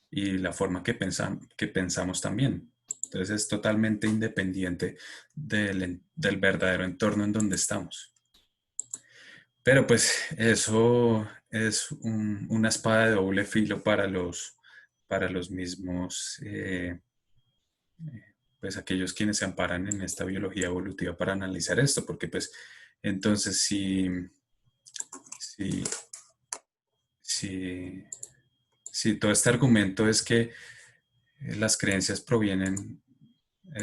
Y la forma que pensamos también. Entonces es totalmente independiente del verdadero entorno en donde estamos. Pero pues eso es una espada de doble filo para los mismos, pues aquellos quienes se amparan en esta biología evolutiva para analizar esto, porque pues entonces si, si, si todo este argumento es que las creencias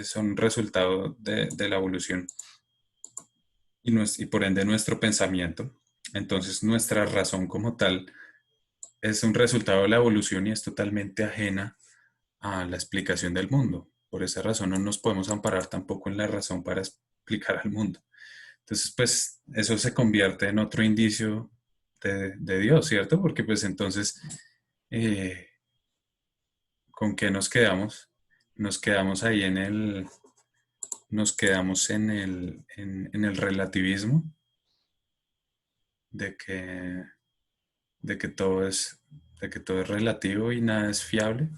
son resultado de la evolución y por ende nuestro pensamiento, entonces nuestra razón como tal es un resultado de la evolución y es totalmente ajena a la explicación del mundo. Por esa razón no nos podemos amparar tampoco en la razón para explicar al mundo. Entonces, pues eso se convierte en otro indicio de Dios, ¿cierto? Porque pues entonces, eh, ¿con qué nos quedamos? Nos quedamos ahí nos quedamos en el relativismo de que, de que todo es, de que todo es relativo y nada es fiable.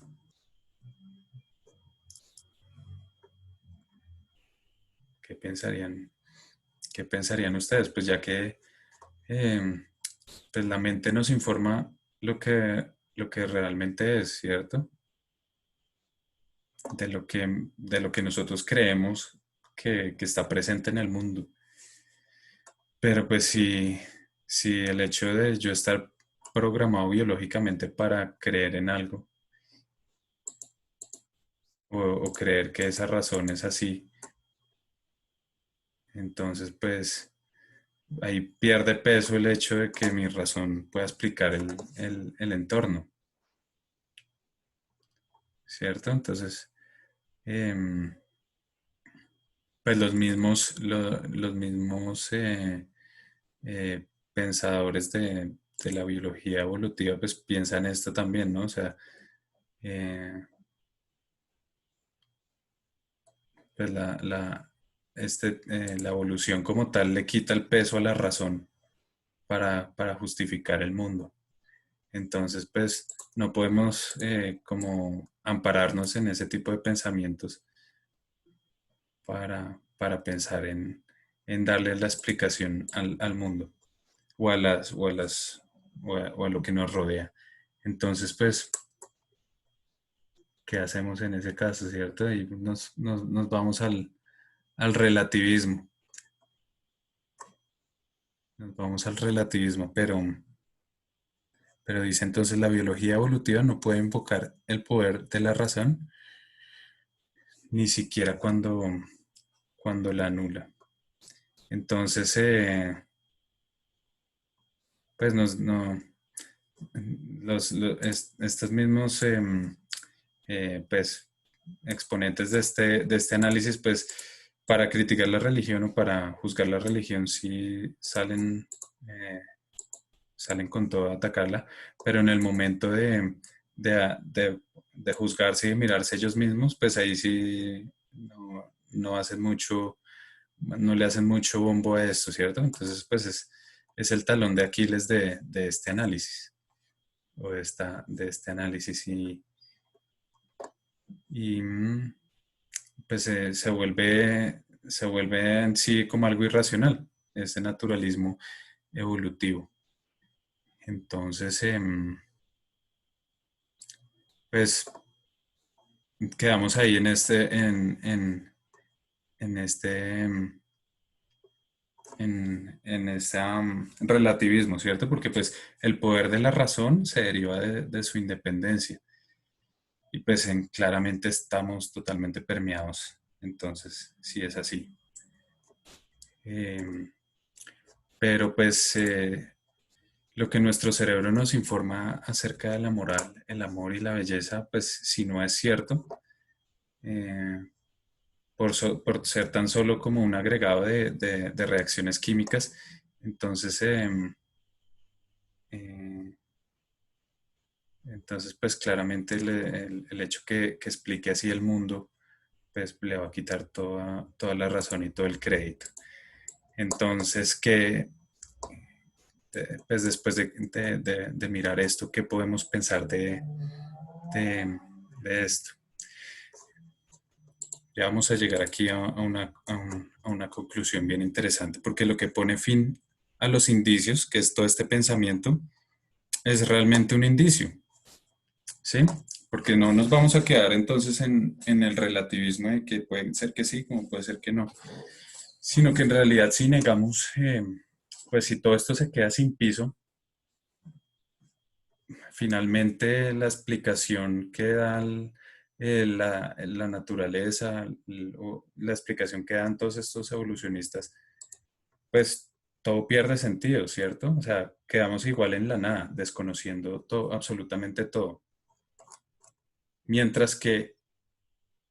¿Qué pensarían, qué pensarían ustedes? Pues ya que eh, pues la mente nos informa lo que realmente es, ¿cierto? De lo que nosotros creemos que está presente en el mundo. Pero pues si el hecho de yo estar programado biológicamente para creer en algo o creer que esa razón es así, entonces pues ahí pierde peso el hecho de que mi razón pueda explicar el entorno, ¿cierto? Entonces, em, pues los mismos pensadores de la biología evolutiva pues piensan esto también, ¿no? O sea, eh, pues la evolución como tal le quita el peso a la razón para justificar el mundo. Entonces, pues no podemos como ampararnos en ese tipo de pensamientos para pensar en darle la explicación al mundo o a lo que nos rodea. Entonces, pues, ¿qué hacemos en ese caso, cierto? Y nos vamos al relativismo. Nos vamos al relativismo, pero dice entonces la biología evolutiva no puede invocar el poder de la razón, ni siquiera cuando la anula. Entonces, pues estos mismos pues, exponentes de este análisis, pues para criticar la religión o para juzgar la religión sí eh, salen con todo a atacarla, pero en el momento de, de- de juzgarse y de mirarse ellos mismos, pues ahí sí no hacen mucho, no le hacen mucho bombo a esto, ¿cierto? Entonces, pues es el talón de Aquiles de este análisis, o de este análisis, y pues se vuelve en sí como algo irracional, ese naturalismo evolutivo. Entonces, pues quedamos ahí en este, en ese relativismo, ¿cierto? Porque pues el poder de la razón se deriva de su independencia y pues claramente estamos totalmente permeados. Entonces, sí es así. Em, pero pues lo que nuestro cerebro nos informa acerca de la moral, el amor y la belleza, pues si no es cierto, eh, por ser tan solo como un agregado de reacciones químicas. Entonces, eh, pues claramente el hecho que explique así el mundo, pues le va a quitar toda la razón y todo el crédito. Entonces, pues después de mirar esto, ¿qué podemos pensar de, de esto? Ya vamos a llegar aquí a una conclusión bien interesante, porque lo que pone fin a los indicios, que es todo este pensamiento, es realmente un indicio, ¿sí? Porque no nos vamos a quedar entonces en el relativismo de que puede ser que sí, como puede ser que no, sino que en realidad si negamos, pues si todo esto se queda sin piso, finalmente la explicación que da la naturaleza, o la explicación que dan todos estos evolucionistas, pues todo pierde sentido, ¿cierto? O sea, quedamos igual en la nada, desconociendo todo, absolutamente todo. Mientras que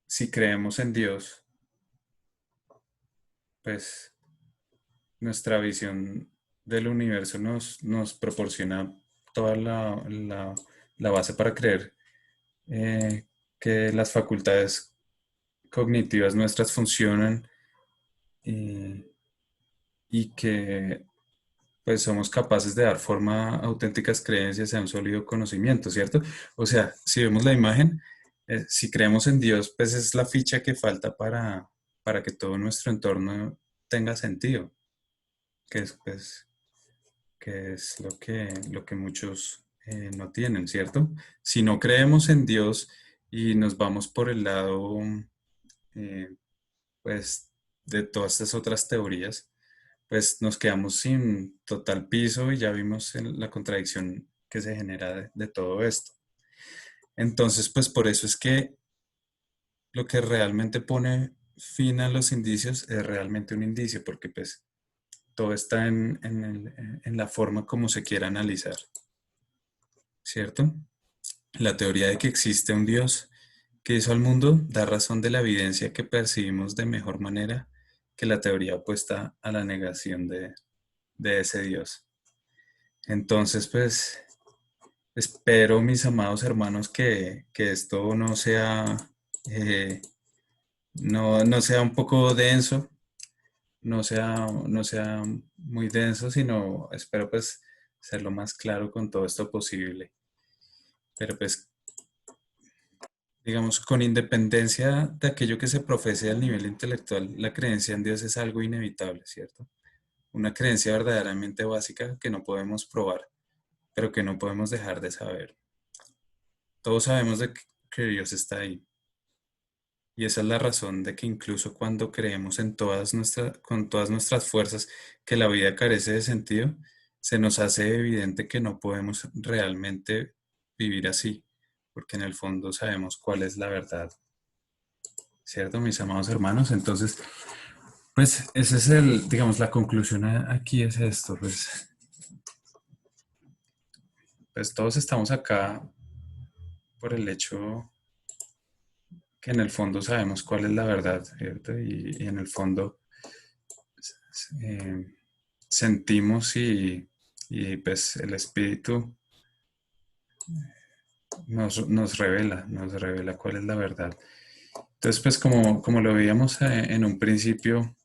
si creemos en Dios, pues nuestra visión del universo nos proporciona toda la base para creer eh, que las facultades cognitivas nuestras funcionan, y, y que pues somos capaces de dar forma a auténticas creencias y a un sólido conocimiento, ¿cierto? O sea, si vemos la imagen, si creemos en Dios, pues es la ficha que falta para que todo nuestro entorno tenga sentido, que es, pues, que es lo que muchos no tienen, ¿cierto? Si no creemos en Dios y nos vamos por el lado, eh, pues, de todas estas otras teorías, pues nos quedamos sin total piso y ya vimos la contradicción que se genera de todo esto. Entonces, pues por eso es que lo que realmente pone fin a los indicios es realmente un indicio, porque pues todo está en la forma como se quiera analizar, ¿cierto? La teoría de que existe un Dios que hizo al mundo da razón de la evidencia que percibimos de mejor manera que la teoría opuesta a la negación de ese Dios. Entonces, pues espero, mis amados hermanos, que esto eh, no sea un poco denso, no sea muy denso, sino espero pues ser lo más claro con todo esto posible. Pero pues, digamos, con independencia de aquello que se profese al nivel intelectual, la creencia en Dios es algo inevitable, ¿cierto? Una creencia verdaderamente básica que no podemos probar, pero que no podemos dejar de saber. Todos sabemos que Dios está ahí. Y esa es la razón de que incluso cuando creemos con todas nuestras fuerzas que la vida carece de sentido, se nos hace evidente que no podemos realmente vivir así, porque en el fondo sabemos cuál es la verdad. ¿Cierto, mis amados hermanos? Entonces, pues ese es digamos, la conclusión aquí es esto, pues todos estamos acá por el hecho que en el fondo sabemos cuál es la verdad, ¿cierto? Y en el fondo eh, sentimos y pues el Espíritu nos revela cuál es la verdad. Entonces, pues como lo veíamos en un principio,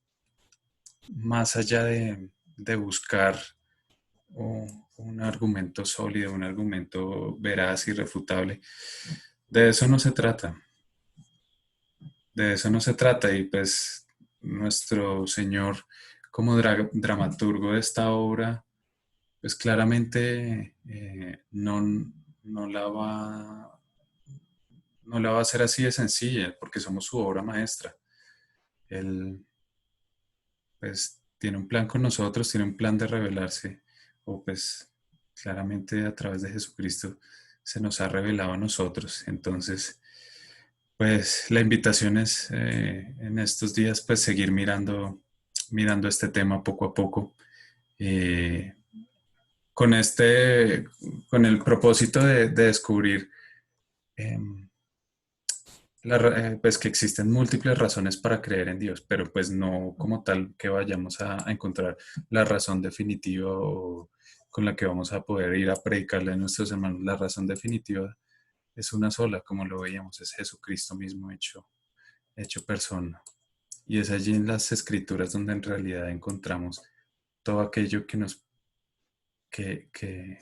más allá de buscar un argumento sólido, un argumento veraz y refutable, de eso no se trata. De eso no se trata y pues nuestro Señor como dramaturgo de esta obra, pues claramente no la va, no la va a hacer así de sencilla porque somos su obra maestra. Él pues tiene un plan con nosotros, tiene un plan de revelarse o pues claramente a través de Jesucristo se nos ha revelado a nosotros. Entonces, pues la invitación es en estos días pues seguir mirando este tema poco a poco, eh, con con el propósito de descubrir em, pues que existen múltiples razones para creer en Dios, pero pues no como tal que vayamos a encontrar la razón definitiva o con la que vamos a poder ir a predicarle a nuestros hermanos. La razón definitiva es una sola, como lo veíamos, es Jesucristo mismo hecho persona. Y es allí en las escrituras donde en realidad encontramos todo aquello que, que,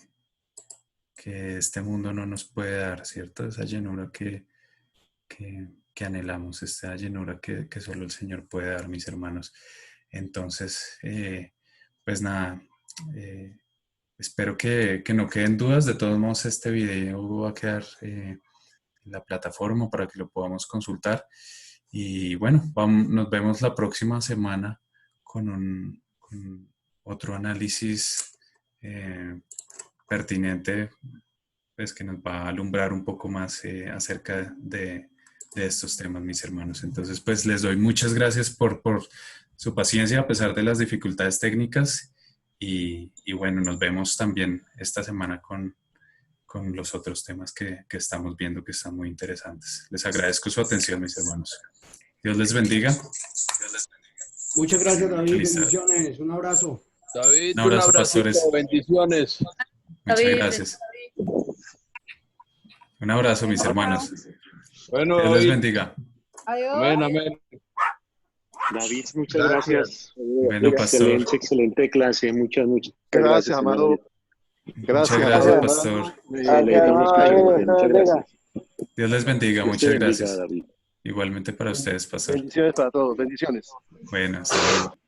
que este mundo no nos puede dar, ¿cierto? Esa llenura que anhelamos, esta llenura que solo el Señor puede dar, mis hermanos. Entonces, pues nada, eh, espero que no queden dudas. De todos modos, este video va a quedar en la plataforma para que lo podamos consultar. Y bueno, nos vemos la próxima semana con otro análisis pertinente, pues que nos va a alumbrar un poco más acerca de estos temas, mis hermanos. Entonces, pues les doy muchas gracias por su paciencia a pesar de las dificultades técnicas y bueno, nos vemos también esta semana con los otros temas que estamos viendo que están muy interesantes. Les agradezco su atención, mis hermanos. Dios les bendiga. Muchas gracias, David. Feliz tarde. Bendiciones. Un abrazo. David, Un un abrazo, abracito, pastores. bendiciones. Muchas David, gracias. Un abrazo, mis hermanos. Bueno, Dios les David. bendiga. adiós. Amén, amén. David, muchas gracias. Bueno, pastor. Excelente clase. Muchas Gracias, amado. hermano. Muchas Gracias. gracias, pastor. Muchas gracias. Dios les bendiga. Dios te Muchas bendiga, gracias. David. Igualmente para ustedes, pastor. Bendiciones para todos. Bendiciones. Bueno, hasta luego.